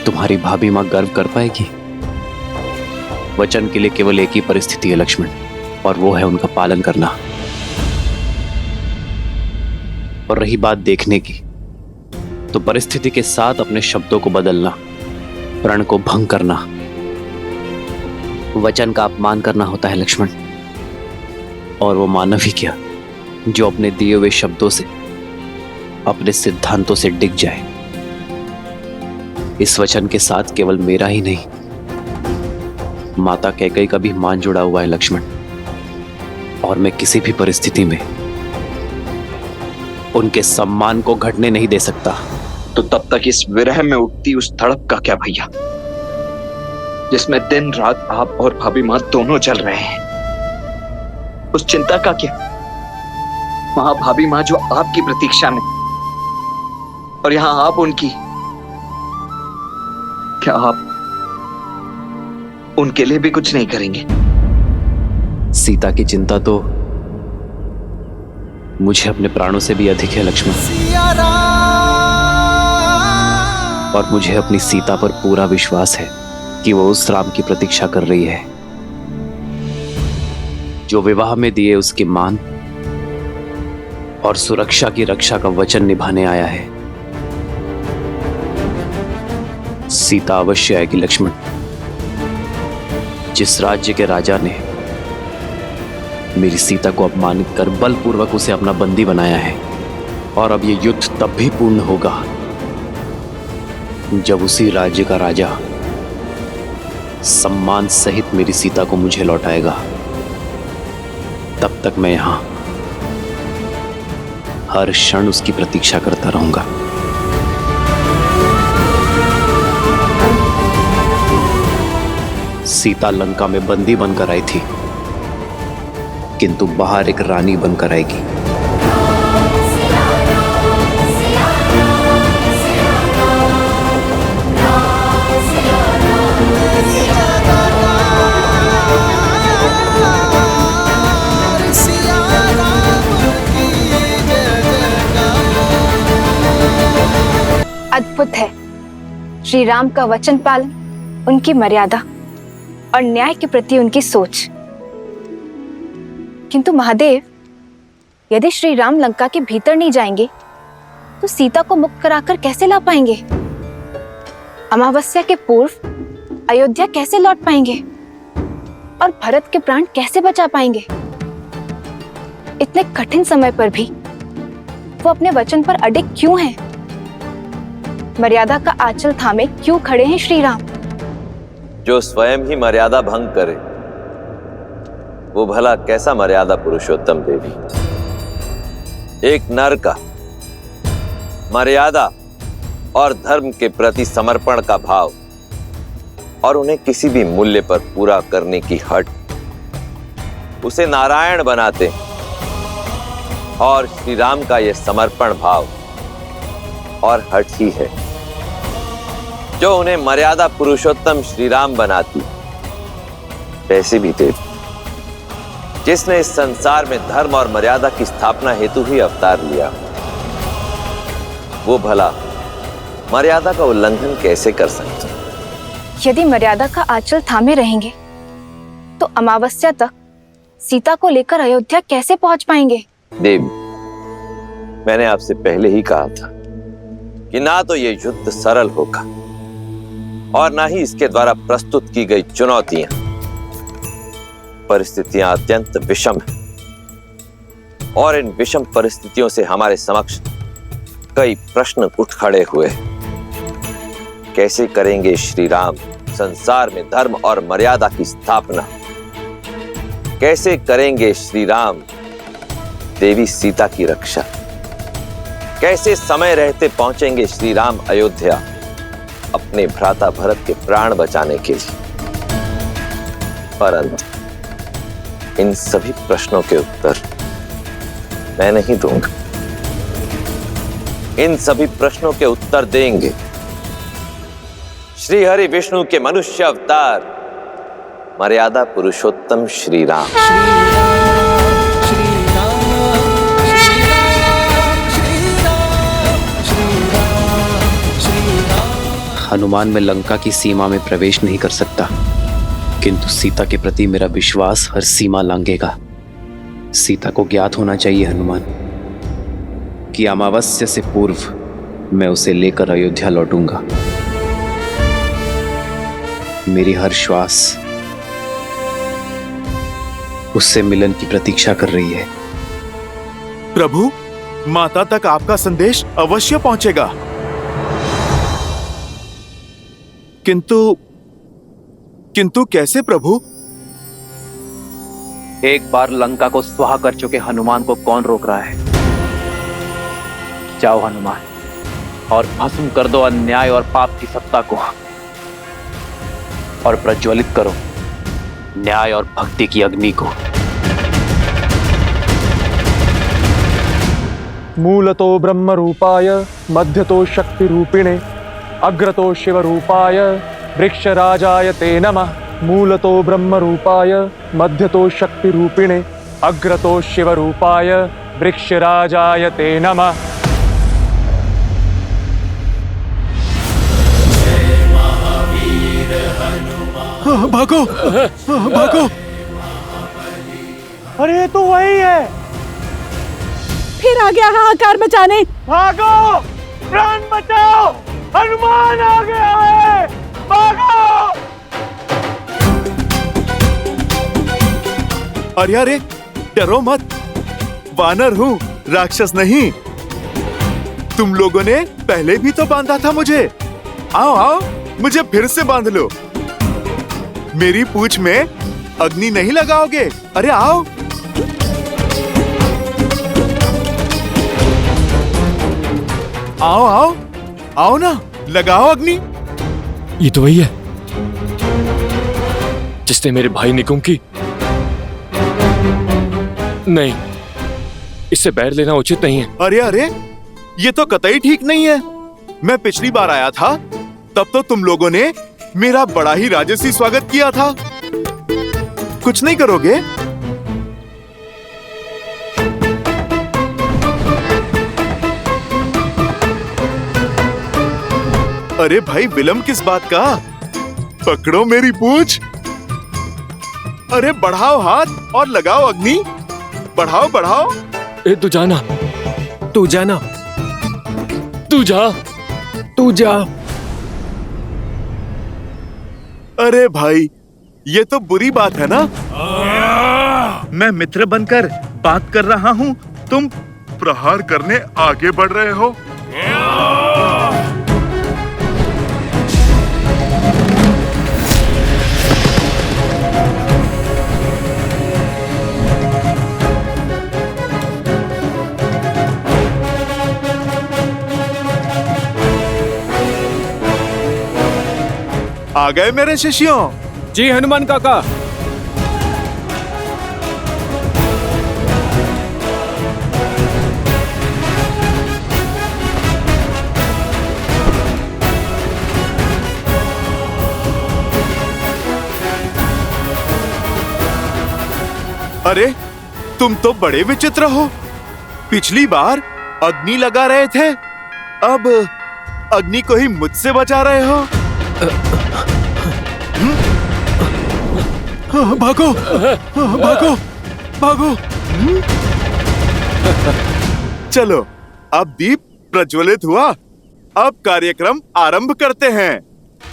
तुम्हारी भाभी मां गर्व कर पाएगी? वचन के लिए केवल एक ही परिस्थिति है लक्ष्मण, और वो है उनका पालन करना। और रही बात देखने की, तो परिस्थिति के साथ अपने शब्दों को बदलना, प्रण को भंग करना, वचन का अपमान करना होता है लक्ष्मण। और वो मानव ही क्या जो अपने दिए हुए शब्दों से, अपने सिद्धांतों से डिग जाए। इस वचन के साथ केवल मेरा ही नहीं, माता कैकेयी का भी मान जुड़ा हुआ है लक्ष्मण। और मैं किसी भी परिस्थिति में उनके सम्मान को घटने नहीं दे सकता। तो तब तक इस विरह में उठती उस तड़प का क्या भैया, जिसमें दिन रात आप और भाभी मां दोनों चल रहे हैं? उस चिंता का क्या? वहां भाभी मां जो आपकी प्रतीक्षा में, और यहां आप उनकी। क्या आप उनके लिए भी कुछ नहीं करेंगे? सीता की चिंता तो मुझे अपने प्राणों से भी अधिक है लक्ष्मण। और मुझे अपनी सीता पर पूरा विश्वास है कि वो उस राम की प्रतीक्षा कर रही है जो विवाह में दिए उसके मान और सुरक्षा की रक्षा का वचन निभाने आया है। सीता अवश्य आएगी लक्ष्मण। जिस राज्य के राजा ने मेरी सीता को अपमानित कर बलपूर्वक उसे अपना बंदी बनाया है, और अब यह युद्ध तब भी पूर्ण होगा जब उसी राज्य का राजा सम्मान सहित मेरी सीता को मुझे लौटाएगा। तब तक मैं यहां हर क्षण उसकी प्रतीक्षा करता रहूंगा। सीता लंका में बंदी बनकर आई थी, किंतु बाहर एक रानी बनकर आएगी। अद्भुत है श्री राम का वचन पालन, उनकी मर्यादा और न्याय के प्रति उनकी सोच। किंतु महादेव, यदि श्री राम लंका के भीतर नहीं जाएंगे तो सीता को मुक्त कराकर कैसे ला पाएंगे? अमावस्या के पूर्व अयोध्या कैसे लौट पाएंगे? और भरत के प्राण कैसे बचा पाएंगे? इतने कठिन समय पर भी वो अपने वचन पर अडिग क्यों हैं? मर्यादा का आंचल थामे क्यों खड़े हैं श्री राम? जो स्वयं ही मर्यादा भंग करे वो भला कैसा मर्यादा पुरुषोत्तम देवी? एक नर का मर्यादा और धर्म के प्रति समर्पण का भाव और उन्हें किसी भी मूल्य पर पूरा करने की हट उसे नारायण बनाते, और श्री राम का यह समर्पण भाव और हट ही है जो उन्हें मर्यादा पुरुषोत्तम श्री राम बनाती। वैसे भी देव, जिसने इस संसार में धर्म और मर्यादा की स्थापना हेतु ही अवतार लिया, वो भला मर्यादा का उल्लंघन कैसे कर सकते? यदि मर्यादा का आंचल थामे रहेंगे तो अमावस्या तक सीता को लेकर अयोध्या कैसे पहुंच पाएंगे? देवी, मैंने आपसे पहले ही कहा था कि ना तो ये युद्ध सरल होगा और ना ही इसके द्वारा प्रस्तुत की गई चुनौतियां। परिस्थितियां अत्यंत विषम हैं और इन विषम परिस्थितियों से हमारे समक्ष कई प्रश्न उठ खड़े हुए हैं। कैसे करेंगे श्री राम संसार में धर्म और मर्यादा की स्थापना? कैसे करेंगे श्री राम देवी सीता की रक्षा? कैसे समय रहते पहुंचेंगे श्री राम अयोध्या अपने भ्राता भरत के प्राण बचाने के लिए? परंतु इन सभी प्रश्नों के उत्तर मैं नहीं दूंगा। इन सभी प्रश्नों के उत्तर देंगे श्री हरि विष्णु के मनुष्य अवतार मर्यादा पुरुषोत्तम श्री राम। हनुमान में लंका की सीमा में प्रवेश नहीं कर सकता, किंतु सीता के प्रति मेरा विश्वास हर सीमा लांघेगा। सीता को ज्ञात होना चाहिए हनुमान कि अमावस्या से पूर्व मैं उसे लेकर अयोध्या लौटूंगा। मेरी हर श्वास उससे मिलन की प्रतीक्षा कर रही है। प्रभु, माता तक आपका संदेश अवश्य पहुंचेगा। किंतु कैसे प्रभु? एक बार लंका को स्वाहा कर चुके हनुमान को कौन रोक रहा है? जाओ हनुमान और भस्म कर दो अन्याय और पाप की सत्ता को, और प्रज्वलित करो न्याय और भक्ति की अग्नि को। मूलतो ब्रह्म रूपाय मध्यतो शक्ति रूपिणे अग्रतो शिव रूपाय वृक्षराजाय ते नमः। मूलतो ब्रह्म रूपाय मध्यतो शक्ति रूपिणे अग्रतो शिव रूपाय वृक्षराजाय ते नमः। भागो भागो! अरे ये तो वही है। फिर आ गया हाहाकार मचाने। भागो, प्राण बचाओ, हनुमान आ गया है, भागो। अरे अरे, डरो मत, वानर हूँ, राक्षस नहीं। तुम लोगों ने पहले भी तो बांधा था मुझे। आओ आओ, मुझे फिर से बांध लो। मेरी पूंछ में अग्नि नहीं लगाओगे? अरे आओ। आओ आओ आओ ना, लगाओ अग्नि। ये तो वही है जिसने मेरे भाई निकुंभ की। नहीं, इससे बैर लेना उचित नहीं है। अरे अरे, ये तो कतई ठीक नहीं है। मैं पिछली बार आया था तब तो तुम लोगों ने मेरा बड़ा ही राजसी स्वागत किया था। कुछ नहीं करोगे? अरे भाई, विलंब किस बात का? पकड़ो मेरी पूंछ। अरे बढ़ाओ हाथ और लगाओ अग्नि। बढ़ाओ बढ़ाओ। ए, तू जाना, तू जाना, तू जा, तू जा। अरे भाई, ये तो बुरी बात है ना। मैं मित्र बनकर बात कर रहा हूँ, तुम प्रहार करने आगे बढ़ रहे हो। आ गए मेरे शिष्यों? जी हनुमान काका। अरे, तुम तो बड़े विचित्र हो। पिछली बार अग्नि लगा रहे थे, अब अग्नि को ही मुझसे बचा रहे हो। भागो भागो भागो। चलो, अब दीप प्रज्वलित हुआ, अब कार्यक्रम आरंभ करते हैं।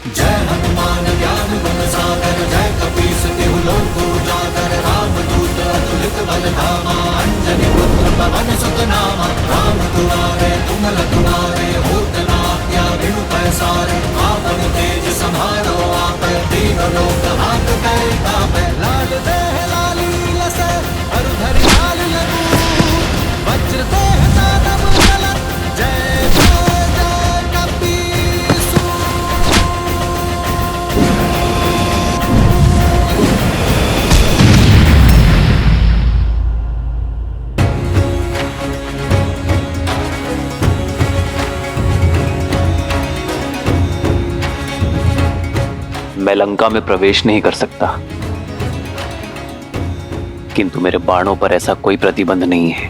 जय हनुमान ज्ञान गुण सागर, जय कपीस तिहु लोक उजागर, रामदूत अतुलित बल धामा, अंजनी पुत्र पवन सुत नामा, राम दुआरे तुंगल दुआरे, होत न आज्ञा बिनु पैसारे, आपन तेज समारो आपै, तीनों लोक हाथ करै तापै, लाल देह लाली लसै, अरु धरि लाल लगू, वज्र देह दानव चलत, जय जय जय कपीसु। मैं लंका में प्रवेश नहीं कर सकता, किंतु मेरे बाणों पर ऐसा कोई प्रतिबंध नहीं है।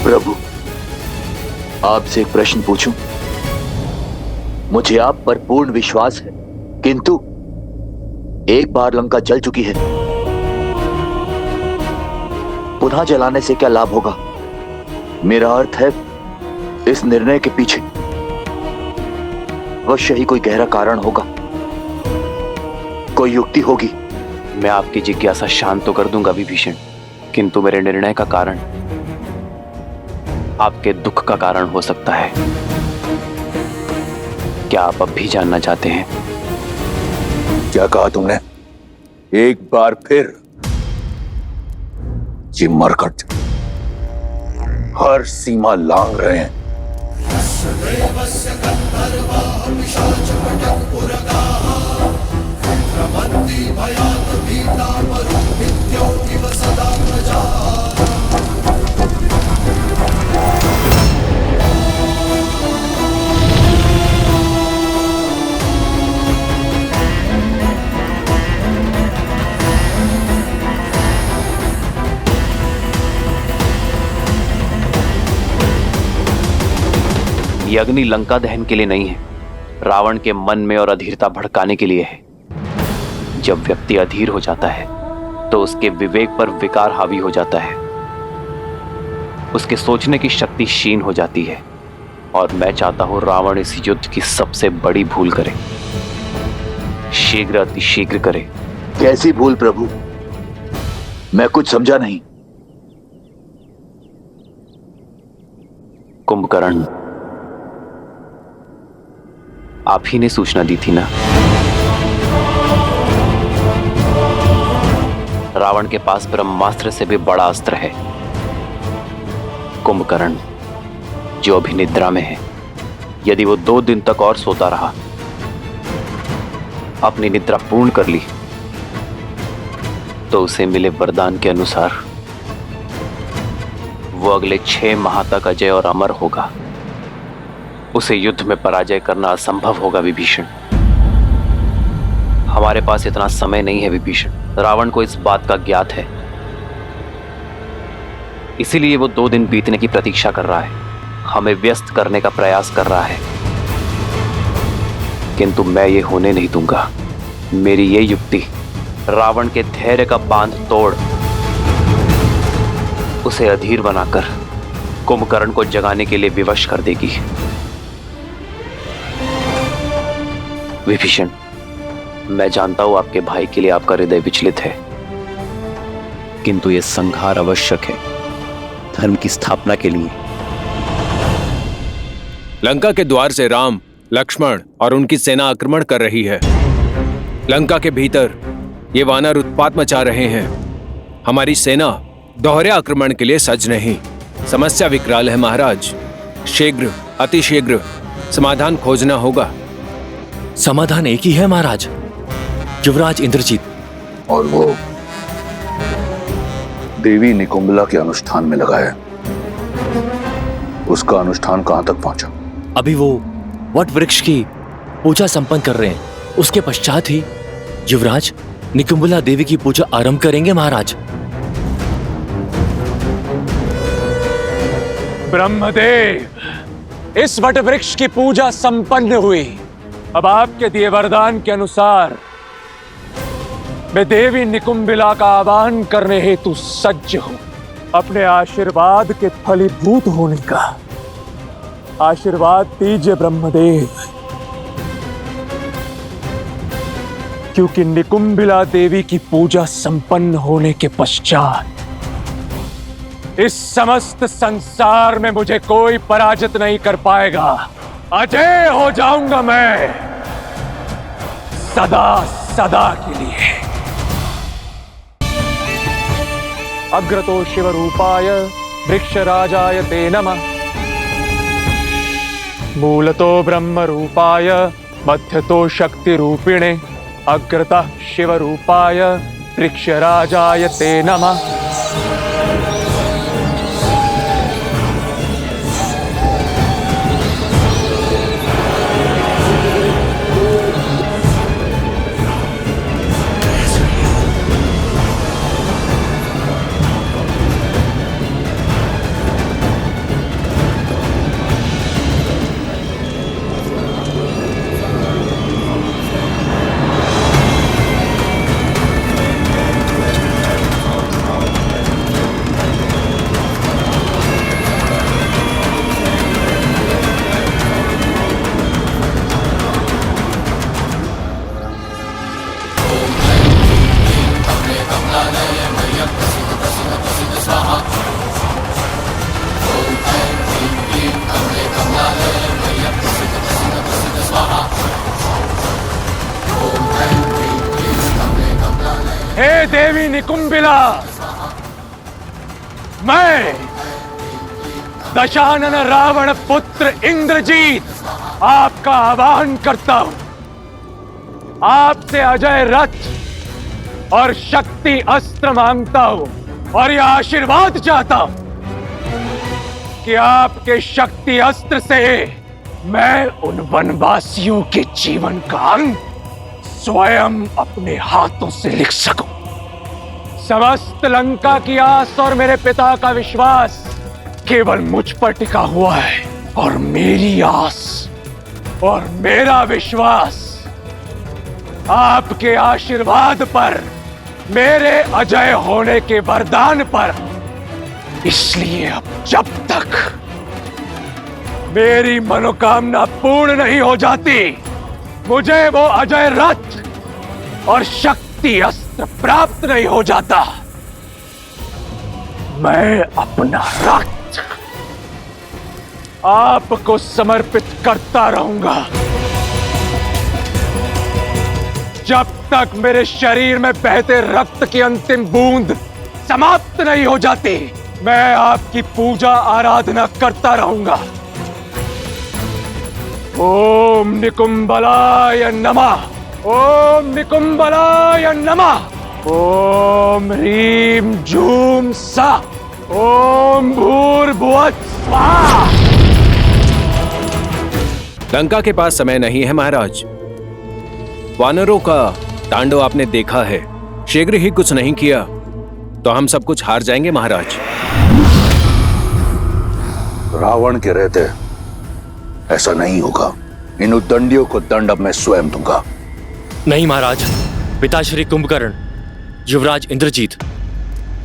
प्रभु, आपसे एक प्रश्न पूछूं? मुझे आप पर पूर्ण विश्वास है, किंतु एक बार लंका जल चुकी है, पुनः जलाने से क्या लाभ होगा? मेरा अर्थ है, इस निर्णय के पीछे अवश्य ही कोई गहरा कारण होगा, कोई युक्ति होगी। मैं आपकी जिज्ञासा शांत तो कर दूंगा विभीषण, किंतु मेरे निर्णय का कारण आपके दुख का कारण हो सकता है। क्या आप अब भी जानना चाहते हैं? क्या कहा तुमने? एक बार फिर। ये मरकट हर सीमा लांघ रहे हैं। ये अग्नि लंका दहन के लिए नहीं है, रावण के मन में और अधीरता भड़काने के लिए है। जब व्यक्ति अधीर हो जाता है तो उसके विवेक पर विकार हावी हो जाता है, उसके सोचने की शक्ति क्षीण हो जाती है। और मैं चाहता हूं रावण इस युद्ध की सबसे बड़ी भूल करे, शीघ्र अतिशीघ्र करे। कैसी भूल प्रभु? मैं कुछ समझा नहीं। कुंभकर्ण, आप ही ने सूचना दी थी ना? रावण के पास ब्रह्मास्त्र से भी बड़ा अस्त्र है। कुंभकर्ण जो अभी निद्रा में है, यदि वो 2 दिन तक और सोता रहा, अपनी निद्रा पूर्ण कर ली, तो उसे मिले वरदान के अनुसार वो अगले 6 माह तक अजय और अमर होगा। उसे युद्ध में पराजय करना असंभव होगा विभीषण। हमारे पास इतना समय नहीं है विभीषण। रावण को इस बात का ज्ञात है, इसीलिए वो 2 दिन बीतने की प्रतीक्षा कर रहा है, हमें व्यस्त करने का प्रयास कर रहा है। किंतु मैं ये होने नहीं दूंगा। मेरी ये युक्ति रावण के धैर्य का बांध तोड़ उसे अधीर बनाकर कुंभकर्ण को जगाने के लिए विवश कर देगी। विभीषण, मैं जानता हूं आपके भाई के लिए आपका हृदय विचलित है, किंतु यह संहार आवश्यक है धर्म की स्थापना के लिए। लंका के द्वार से राम, लक्ष्मण और उनकी सेना आक्रमण कर रही है। लंका के भीतर ये वानर उत्पात मचा रहे हैं। हमारी सेना दोहरे आक्रमण के लिए सज्ज नहीं। समस्या विकराल है महाराज। शीघ्र, अतिशीघ्र समाधान खोजना होगा। समाधान एक ही है महाराज, युवराज इंद्रजीत। और वो देवी निकुंभला के अनुष्ठान में लगा है। उसका अनुष्ठान कहां तक पहुंचा? अभी वो वट वृक्ष की पूजा संपन्न कर रहे हैं। उसके पश्चात ही युवराज निकुंभला देवी की पूजा आरंभ करेंगे महाराज। ब्रह्मदेव, इस वट वृक्ष की पूजा संपन्न हुई। अब आपके दिए वरदान के अनुसार मैं देवी निकुंभिला का आह्वान करने हेतु सज्ज हूं। अपने आशीर्वाद के फलीभूत होने का आशीर्वाद दीजिए ब्रह्मदेव, क्योंकि निकुंभिला देवी की पूजा संपन्न होने के पश्चात इस समस्त संसार में मुझे कोई पराजित नहीं कर पाएगा। अजय हो जाऊंगा मैं सदा सदा के लिए। अग्रतो शिव रूपाय वृक्षराजाय ते नमः। मूलतो ब्रह्म रूपाय मध्यतो शक्ति रूपिणे। अग्रतः शिव रूपाय वृक्षराजाय ते नमः। हे देवी निकुंबिला, मैं दशानन रावण पुत्र इंद्रजीत आपका आवाहन करता हूं। आपसे अजय रथ और शक्ति अस्त्र मांगता हूं और यह आशीर्वाद चाहता हूं कि आपके शक्ति अस्त्र से मैं उन वनवासियों के जीवन का अंत स्वयं अपने हाथों से लिख सकूं। समस्त लंका की आस और मेरे पिता का विश्वास केवल मुझ पर टिका हुआ है और मेरी आस और मेरा विश्वास आपके आशीर्वाद पर, मेरे अजय होने के वरदान पर। इसलिए अब जब तक मेरी मनोकामना पूर्ण नहीं हो जाती, मुझे वो अजय रथ और शक्ति अस्त्र प्राप्त नहीं हो जाता, मैं अपना रथ आपको समर्पित करता रहूंगा। जब तक मेरे शरीर में बहते रक्त की अंतिम बूंद समाप्त नहीं हो जाती, मैं आपकी पूजा आराधना करता रहूंगा। ओम निकुंबलाय नमः, ओम निकुंबलाय नमः, ओम ह्रीम जूम सा, ओम भूर्भुवः स्वाहा। लंका के पास समय नहीं है महाराज। वानरों का तांडव आपने देखा है। शीघ्र ही कुछ नहीं किया तो हम सब कुछ हार जाएंगे महाराज। रावण के रहते ऐसा नहीं होगा। इन उद्दंडियों को दंड अब मैं स्वयं दूंगा। नहीं महाराज, पिताश्री कुंभकर्ण, युवराज इंद्रजीत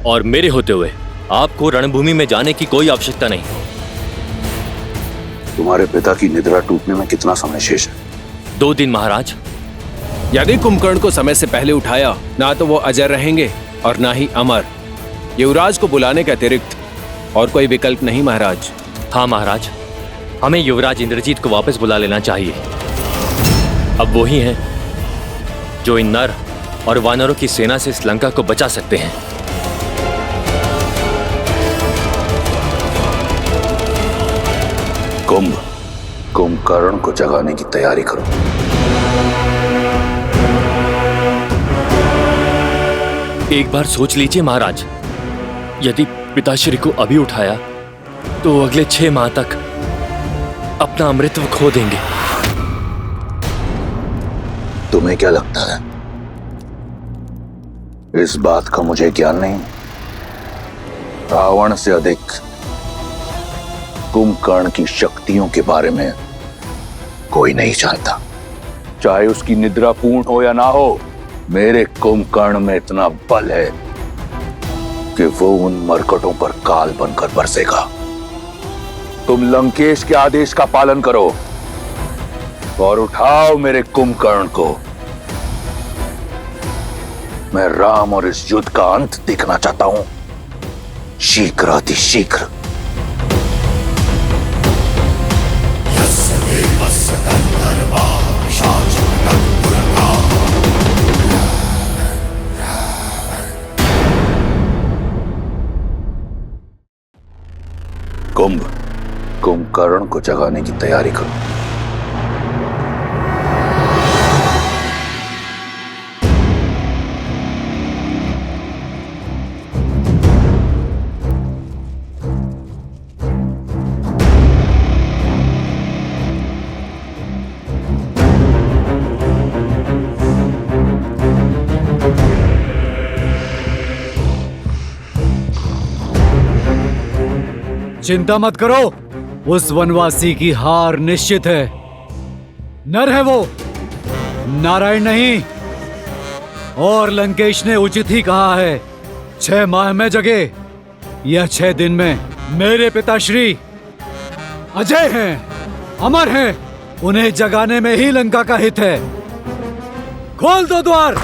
और मेरे होते हुए आपको रणभूमि में जाने की कोई आवश्यकता नहीं। तुम्हारे पिता की निद्रा टूटने में कितना समय शेष है? 2 दिन महाराज। यदि कुंभकर्ण को समय से पहले उठाया, ना तो वो अजय रहेंगे और ना ही अमर। युवराज को बुलाने के अतिरिक्त और कोई विकल्प नहीं महाराज। हाँ महाराज, हमें युवराज इंद्रजीत को वापस बुला लेना चाहिए। अब वो ही हैं जो इन नर और वानरों की सेना से इस लंका को बचा सकते हैं। कुंभकर्ण को जगाने की तैयारी करो। एक बार सोच लीजिए महाराज, यदि पिताश्री को अभी उठाया तो अगले 6 माह तक अपना अमृतत्व खो देंगे। तुम्हें क्या लगता है इस बात का मुझे ज्ञान नहीं? रावण से अधिक कुंभकर्ण की शक्तियों के बारे में कोई नहीं जानता। चाहे उसकी निद्रा पूर्ण हो या ना हो, मेरे कुंभकर्ण में इतना बल है कि वो उन मरकटों पर काल बनकर बरसेगा। तुम लंकेश के आदेश का पालन करो और उठाओ मेरे कुंभकर्ण को। मैं राम और इस युद्ध का अंत देखना चाहता हूं, शीघ्र अतिशीघ्र। कुंभकर्ण को जगाने की तैयारी करो। चिंता मत करो, उस वनवासी की हार निश्चित है। नर है वो, नारायण नहीं। और लंकेश ने उचित ही कहा है, 6 माह में जगे। यह 6 दिन में मेरे पिताश्री अजय हैं, अमर हैं। उन्हें जगाने में ही लंका का हित है। खोल दो द्वार।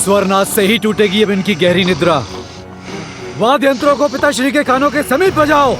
स्वरनाथ से ही टूटेगी अब इनकी गहरी निद्रा। वाद्य यंत्रों को पिताश्री के कानों के समीप बजाओ।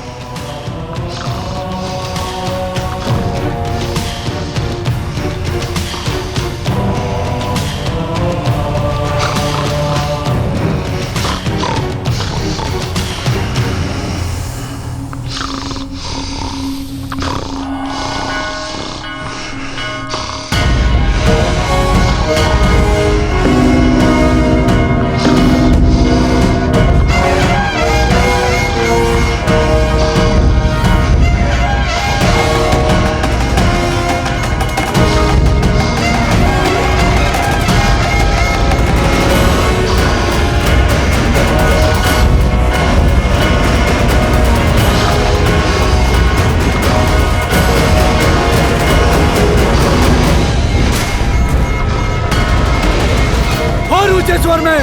ऊंचे स्वर में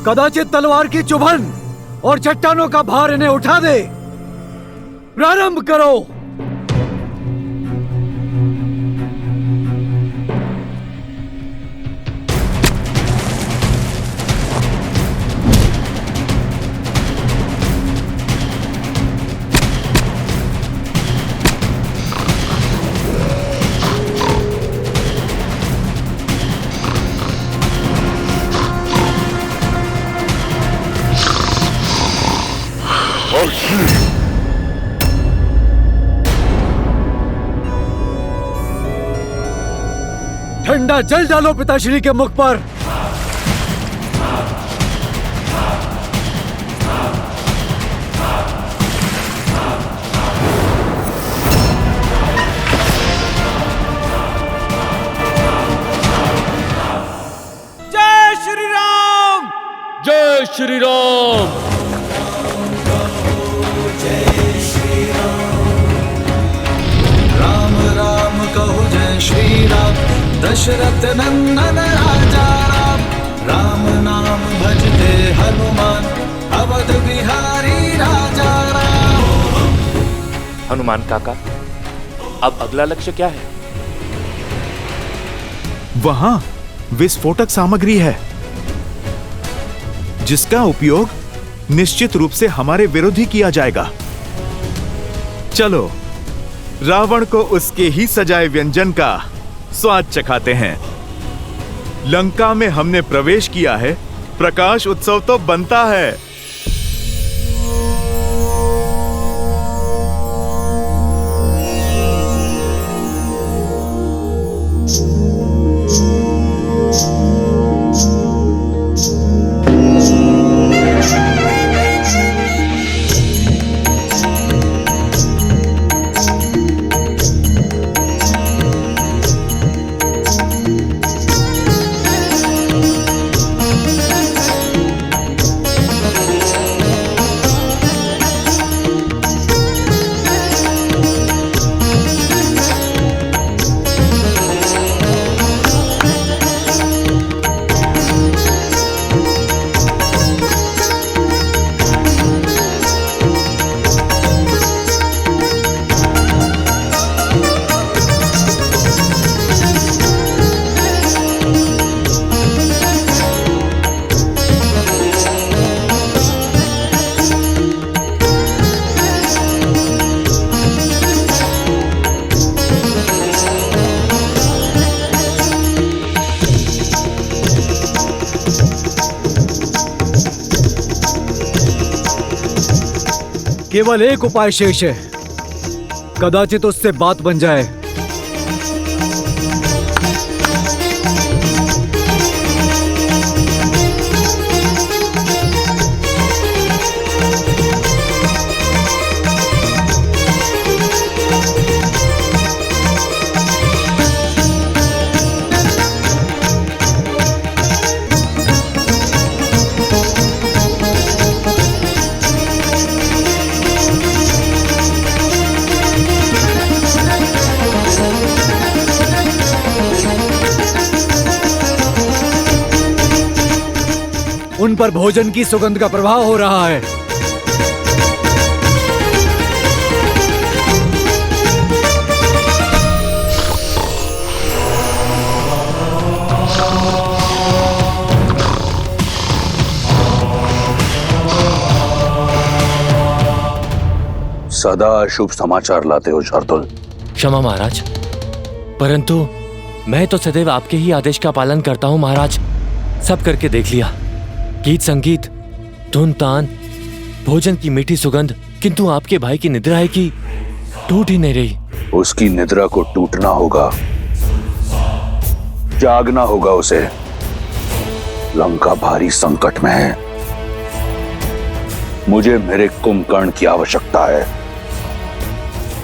कदाचित तलवार की चुभन और चट्टानों का भार इन्हें उठा दे। प्रारंभ करो। ठंडा जल डालो पिताश्री के मुख पर। जय श्री राम, जय श्री राम। राम राम कहो जय श्री राम, दशरथ नंदन राजा राम। राम नाम भजते हनुमान, अवध बिहारी राजा राम। हनुमान काका, अब अगला लक्ष्य क्या है? वहां विस्फोटक सामग्री है जिसका उपयोग निश्चित रूप से हमारे विरुद्ध ही किया जाएगा। चलो रावण को उसके ही सजाए व्यंजन का स्वाद चखाते हैं। लंका में हमने प्रवेश किया है, प्रकाश उत्सव तो बनता है। केवल एक उपाय शेष है, कदाचित उससे बात बन जाए। उन पर भोजन की सुगंध का प्रभाव हो रहा है। सदा शुभ समाचार लाते हो शार्दुल। क्षमा महाराज, परंतु मैं तो सदैव आपके ही आदेश का पालन करता हूँ महाराज। सब करके देख लिया, गीत संगीत, धुन तान, भोजन की मीठी सुगंध, किंतु आपके भाई की निद्रा है कि टूट ही नहीं रही। उसकी निद्रा को टूटना होगा, जागना होगा उसे। लंका भारी संकट में है। मुझे मेरे कुंभकर्ण की आवश्यकता है।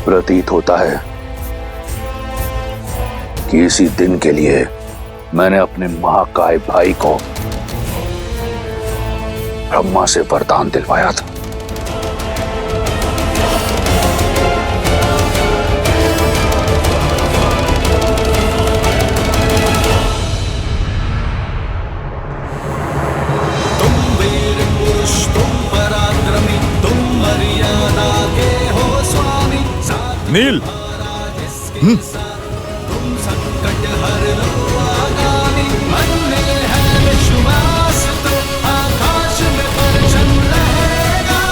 प्रतीत होता है कि इसी दिन के लिए मैंने अपने महाकाय भाई को ब्रह्मा से वरदान दिलवाया था। तुम वीर पुरुष, तुम पराक्रमी, तुम मर्यादा के हो स्वामी। नील, तुम संकट हर लो आगामी। मन में है विश्वास तो आकाश में परचम रहेगा।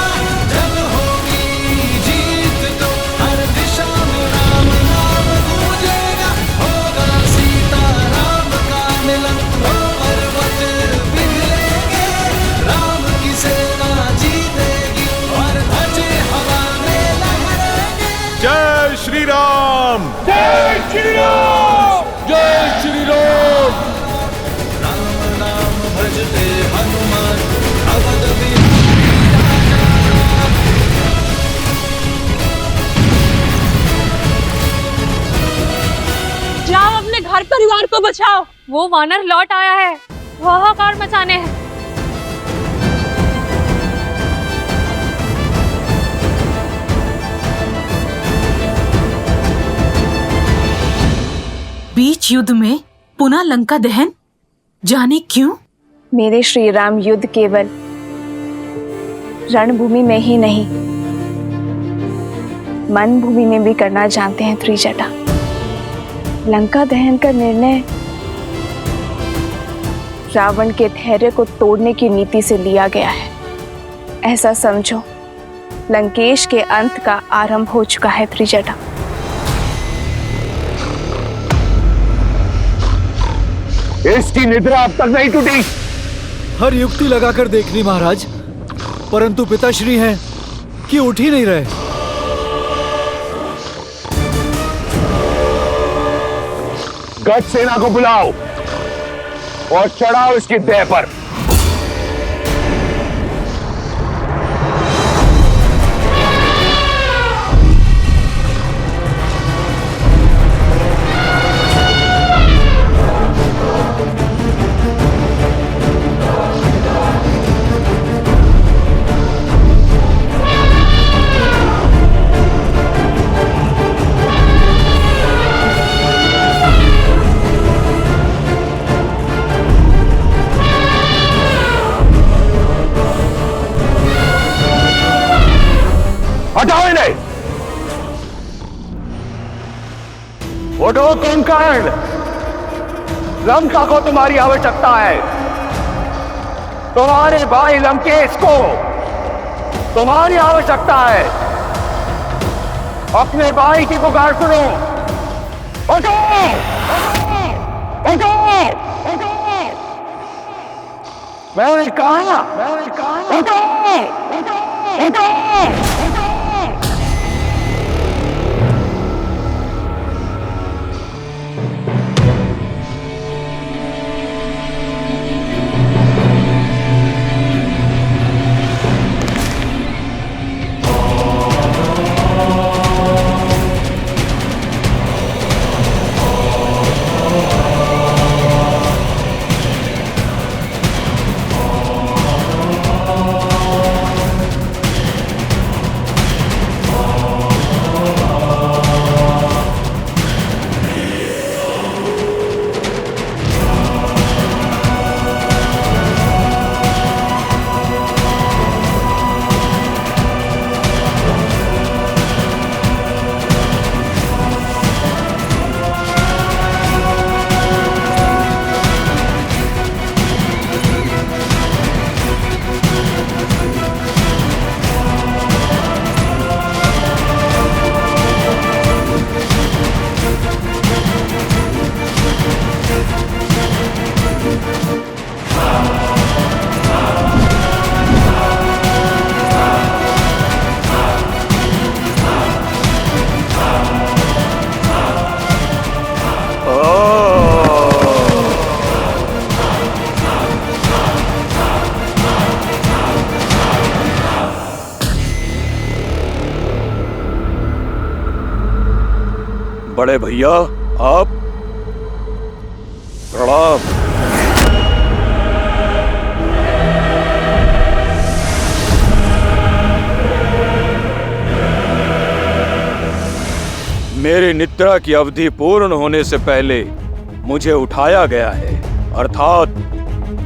जब होगी जीत तो हर दिशा में राम नाम गूंजेगा। होगा सीता राम का मिलन, तो पर्वत पिघलेंगे। राम की सेना जीतेगी और ध्वजे हवा में लहरेंगे। जय श्री राम, जय श्री राम, जय श्री राम। राम नाम भजते हनुमान, अवध में जाओ अपने घर परिवार को बचाओ। वो वानर लौट आया है, हाहाकार मचाने हैं। बीच युद्ध में पुनः लंका दहन, जाने क्यों? मेरे श्री राम युद्ध केवल रणभूमि में ही नहीं, मन भूमि में भी करना जानते हैं त्रिजटा। लंका दहन का निर्णय रावण के धैर्य को तोड़ने की नीति से लिया गया है। ऐसा समझो लंकेश के अंत का आरंभ हो चुका है त्रिजटा। इसकी निद्रा अब तक नहीं टूटी। हर युक्ति लगाकर देख ली महाराज, परंतु पिताश्री हैं कि उठ ही नहीं रहे। गज सेना को बुलाओ और चढ़ाओ इसकी देह पर। हटाओ इन्हें। उठो कुंभकर्ण, लंका को तुम्हारी आवश्यकता है। तुम्हारे भाई लंकेश को तुम्हारी आवश्यकता है। अपने भाई की पुकार सुनो। उठो, उठो, उठो। मैंने कहा, उठो, उठो, उठो। बड़े भैया आप प्रणाम। मेरी निद्रा की अवधि पूर्ण होने से पहले मुझे उठाया गया है, अर्थात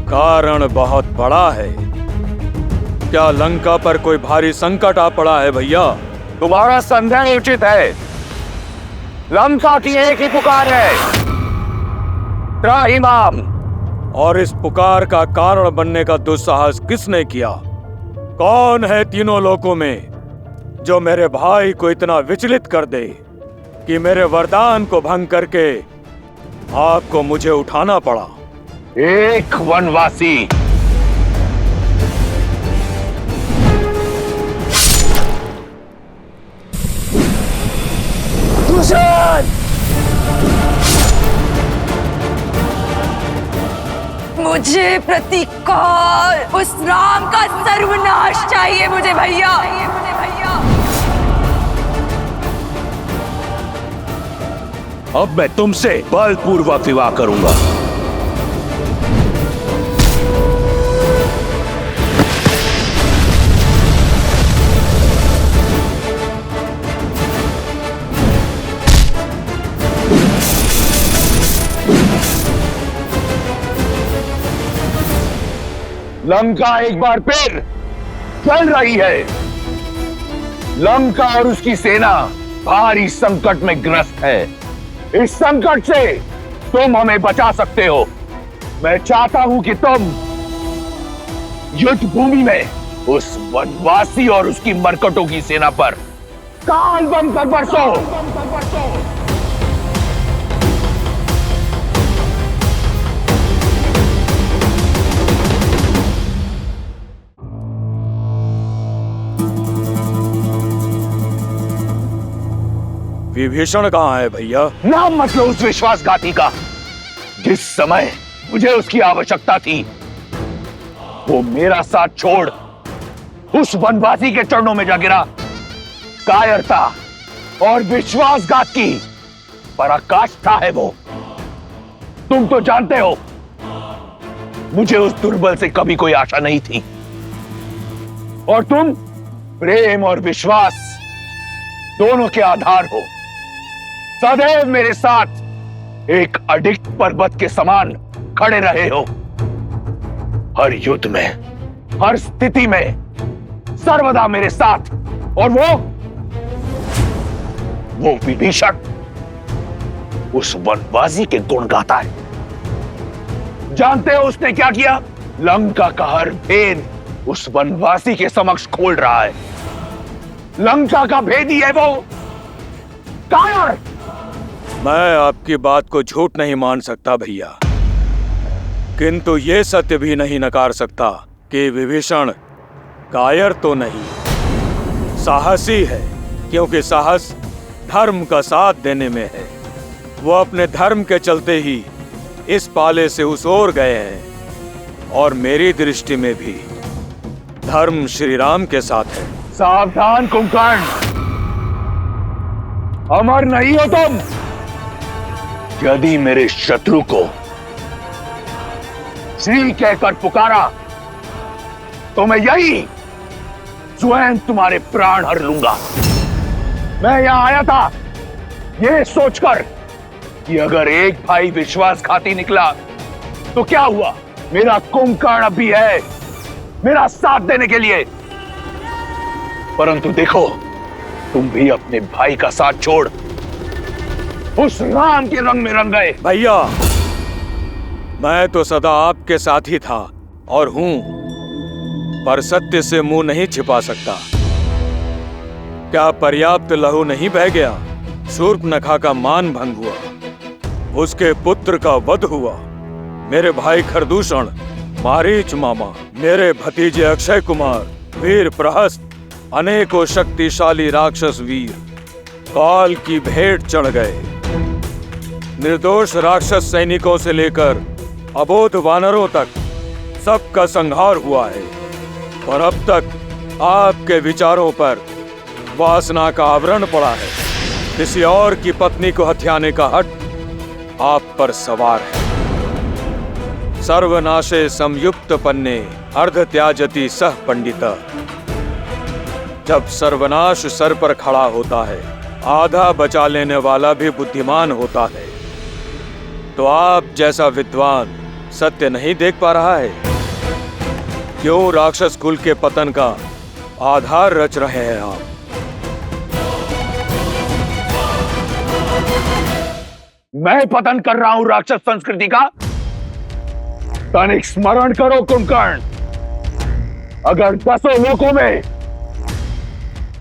कारण बहुत बड़ा है। क्या लंका पर कोई भारी संकट आ पड़ा है भैया? तुम्हारा संदेह उचित है। लंका की एक ही पुकार है, त्राहिमाम। और इस पुकार का कारण बनने का दुस्साहस किसने किया? कौन है तीनों लोकों में जो मेरे भाई को इतना विचलित कर दे कि मेरे वरदान को भंग करके आपको मुझे उठाना पड़ा? एक वनवासी। मुझे प्रतिकाल उस राम का सर्वनाश चाहिए मुझे भैया। अब मैं तुमसे बलपूर्वक विवाह करूंगा। लंका एक बार फिर चल रही है। लंका और उसकी सेना भारी संकट में ग्रस्त है। इस संकट से तुम हमें बचा सकते हो। मैं चाहता हूं कि तुम युद्ध भूमि में उस वनवासी और उसकी मरकटों की सेना पर काल बम कर बरसो। विभीषण कहाँ है भैया? नाम मत लो उस विश्वासघाती का। जिस समय मुझे उसकी आवश्यकता थी, वो मेरा साथ छोड़ उस वनवासी के चरणों में जा गिरा। कायरता और विश्वासघात की पराकाष्ठा है वो। तुम तो जानते हो, मुझे उस दुर्बल से कभी कोई आशा नहीं थी, और तुम प्रेम और विश्वास दोनों के आधार हो। सदैव मेरे साथ एक अडिग पर्वत के समान खड़े रहे हो। हर युद्ध में, हर स्थिति में सर्वदा मेरे साथ। और वो विभीषण उस वनवासी के गुण गाता है। जानते हो उसने क्या किया? लंका का हर भेद उस वनवासी के समक्ष खोल रहा है। लंका का भेदी है वो। कायर! मैं आपकी बात को झूठ नहीं मान सकता भैया, किंतु ये सत्य भी नहीं नकार सकता कि विभीषण कायर तो नहीं, साहसी है। क्योंकि साहस धर्म का साथ देने में है। वो अपने धर्म के चलते ही इस पाले से उस ओर गए हैं, और मेरी दृष्टि में भी धर्म श्री राम के साथ है। सावधान कुंभकर्ण, अमर नहीं हो तुम। यदि मेरे शत्रु को श्री कहकर पुकारा तो मैं यही स्वयं तुम्हारे प्राण हर लूंगा। मैं यहां आया था यह सोचकर कि अगर एक भाई विश्वासघाती निकला तो क्या हुआ, मेरा कुंभकर्ण अब भी है मेरा साथ देने के लिए। परंतु देखो, तुम भी अपने भाई का साथ छोड़ उस राम के रंग में रंग गए। भैया, मैं तो सदा आपके साथ ही था और हूं, पर सत्य से मुंह नहीं छिपा सकता। क्या पर्याप्त लहू नहीं बह गया? शूर्पणखा का मान भंग हुआ, उसके पुत्र का वध हुआ। मेरे भाई खरदूषण, मारीच मामा, मेरे भतीजे अक्षय कुमार, वीर प्रहस्त, अनेकों शक्तिशाली राक्षस वीर काल की भेंट चढ़ गए। निर्दोष राक्षस सैनिकों से लेकर अबोध वानरों तक सबका संहार हुआ है। और अब तक आपके विचारों पर वासना का आवरण पड़ा है। किसी और की पत्नी को हथियाने का हट आप पर सवार है। सर्वनाशे संयुक्त पन्ने अर्ध त्याजति सह पंडित। जब सर्वनाश सर पर खड़ा होता है, आधा बचा लेने वाला भी बुद्धिमान होता है। तो आप जैसा विद्वान सत्य नहीं देख पा रहा है? क्यों राक्षस कुल के पतन का आधार रच रहे हैं आप? मैं पतन कर रहा हूं राक्षस संस्कृति का? तनिक स्मरण करो कुंभकर्ण, अगर 10 लोकों में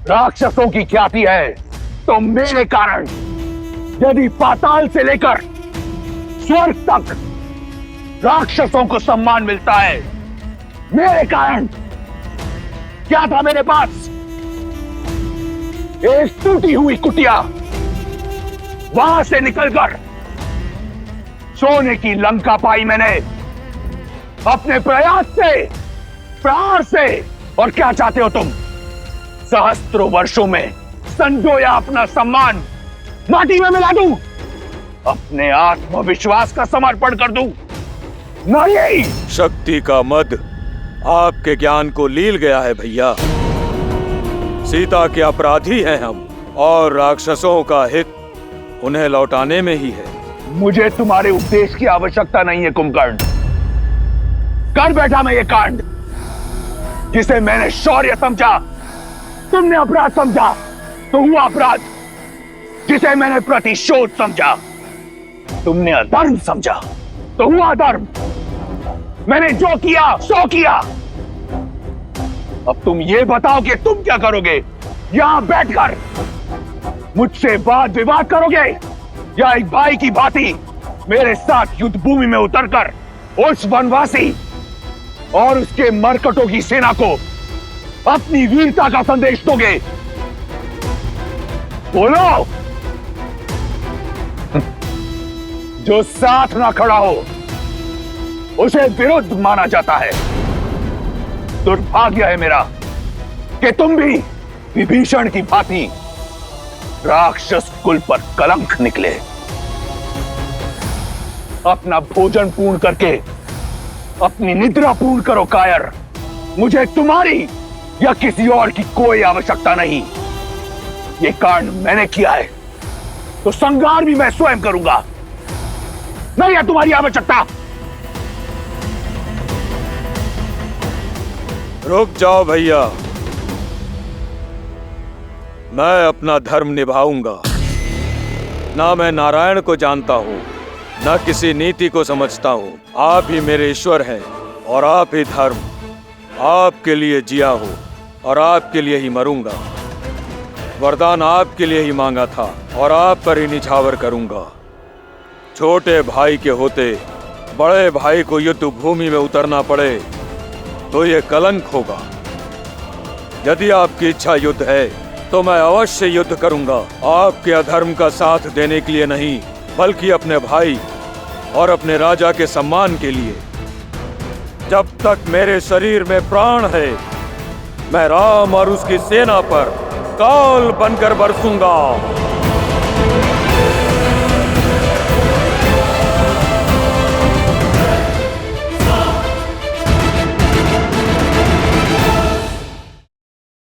राक्षसों की ख्याति है तो मेरे कारण यदि पाताल से लेकर स्वर्ग तक राक्षसों को सम्मान मिलता है, मेरे कारण क्या था मेरे पास? एक टूटी हुई कुटिया, वहां से निकलकर सोने की लंका पाई मैंने अपने प्रयास से, प्राण से। और क्या चाहते हो तुम? सहस्त्रों वर्षों में संजोया अपना सम्मान माटी में मिला दूं? अपने आत्मविश्वास का समर्पण कर दूं? नहीं। शक्ति का मद आपके ज्ञान को लील गया है भैया। सीता के अपराधी हैं हम, और राक्षसों का हित उन्हें लौटाने में ही है। मुझे तुम्हारे उपदेश की आवश्यकता नहीं है कुंभकर्ण। कर बैठा मैं ये कांड, जिसे मैंने शौर्य समझा तुमने अपराध समझा तो हुआ अपराध, जिसे मैंने प्रतिशोध समझा तुमने अधर्म समझा तो हुआ अधर्म। मैंने जो किया सो किया। अब तुम ये बताओ कि तुम क्या करोगे? यहां बैठकर मुझसे वाद विवाद करोगे, या एक भाई की भांति मेरे साथ युद्ध भूमि में उतरकर उस वनवासी और उसके मरकटों की सेना को अपनी वीरता का संदेश दोगे? बोलो। जो साथ ना खड़ा हो उसे विरुद्ध माना जाता है। दुर्भाग्य है मेरा कि तुम भी विभीषण की भांति राक्षस कुल पर कलंक निकले। अपना भोजन पूर्ण करके अपनी निद्रा पूर्ण करो कायर। मुझे तुम्हारी या किसी और की कोई आवश्यकता नहीं। ये कांड मैंने किया है तो संहार भी मैं स्वयं करूंगा। नहीं है तुम्हारी आवश्यकता। रुक जाओ भैया, मैं अपना धर्म निभाऊंगा। ना मैं नारायण को जानता हूं, ना किसी नीति को समझता हूं। आप ही मेरे ईश्वर हैं और आप ही धर्म। आपके लिए जिया हूं और आपके लिए ही मरूंगा। वरदान आपके लिए ही मांगा था और आप पर ही निछावर करूंगा। छोटे भाई के होते बड़े भाई को युद्ध भूमि में उतरना पड़े तो ये कलंक होगा। यदि आपकी इच्छा युद्ध है तो मैं अवश्य युद्ध करूंगा, आपके अधर्म का साथ देने के लिए नहीं, बल्कि अपने भाई और अपने राजा के सम्मान के लिए। जब तक मेरे शरीर में प्राण है, मैं राम और उसकी सेना पर काल बनकर बरसूंगा।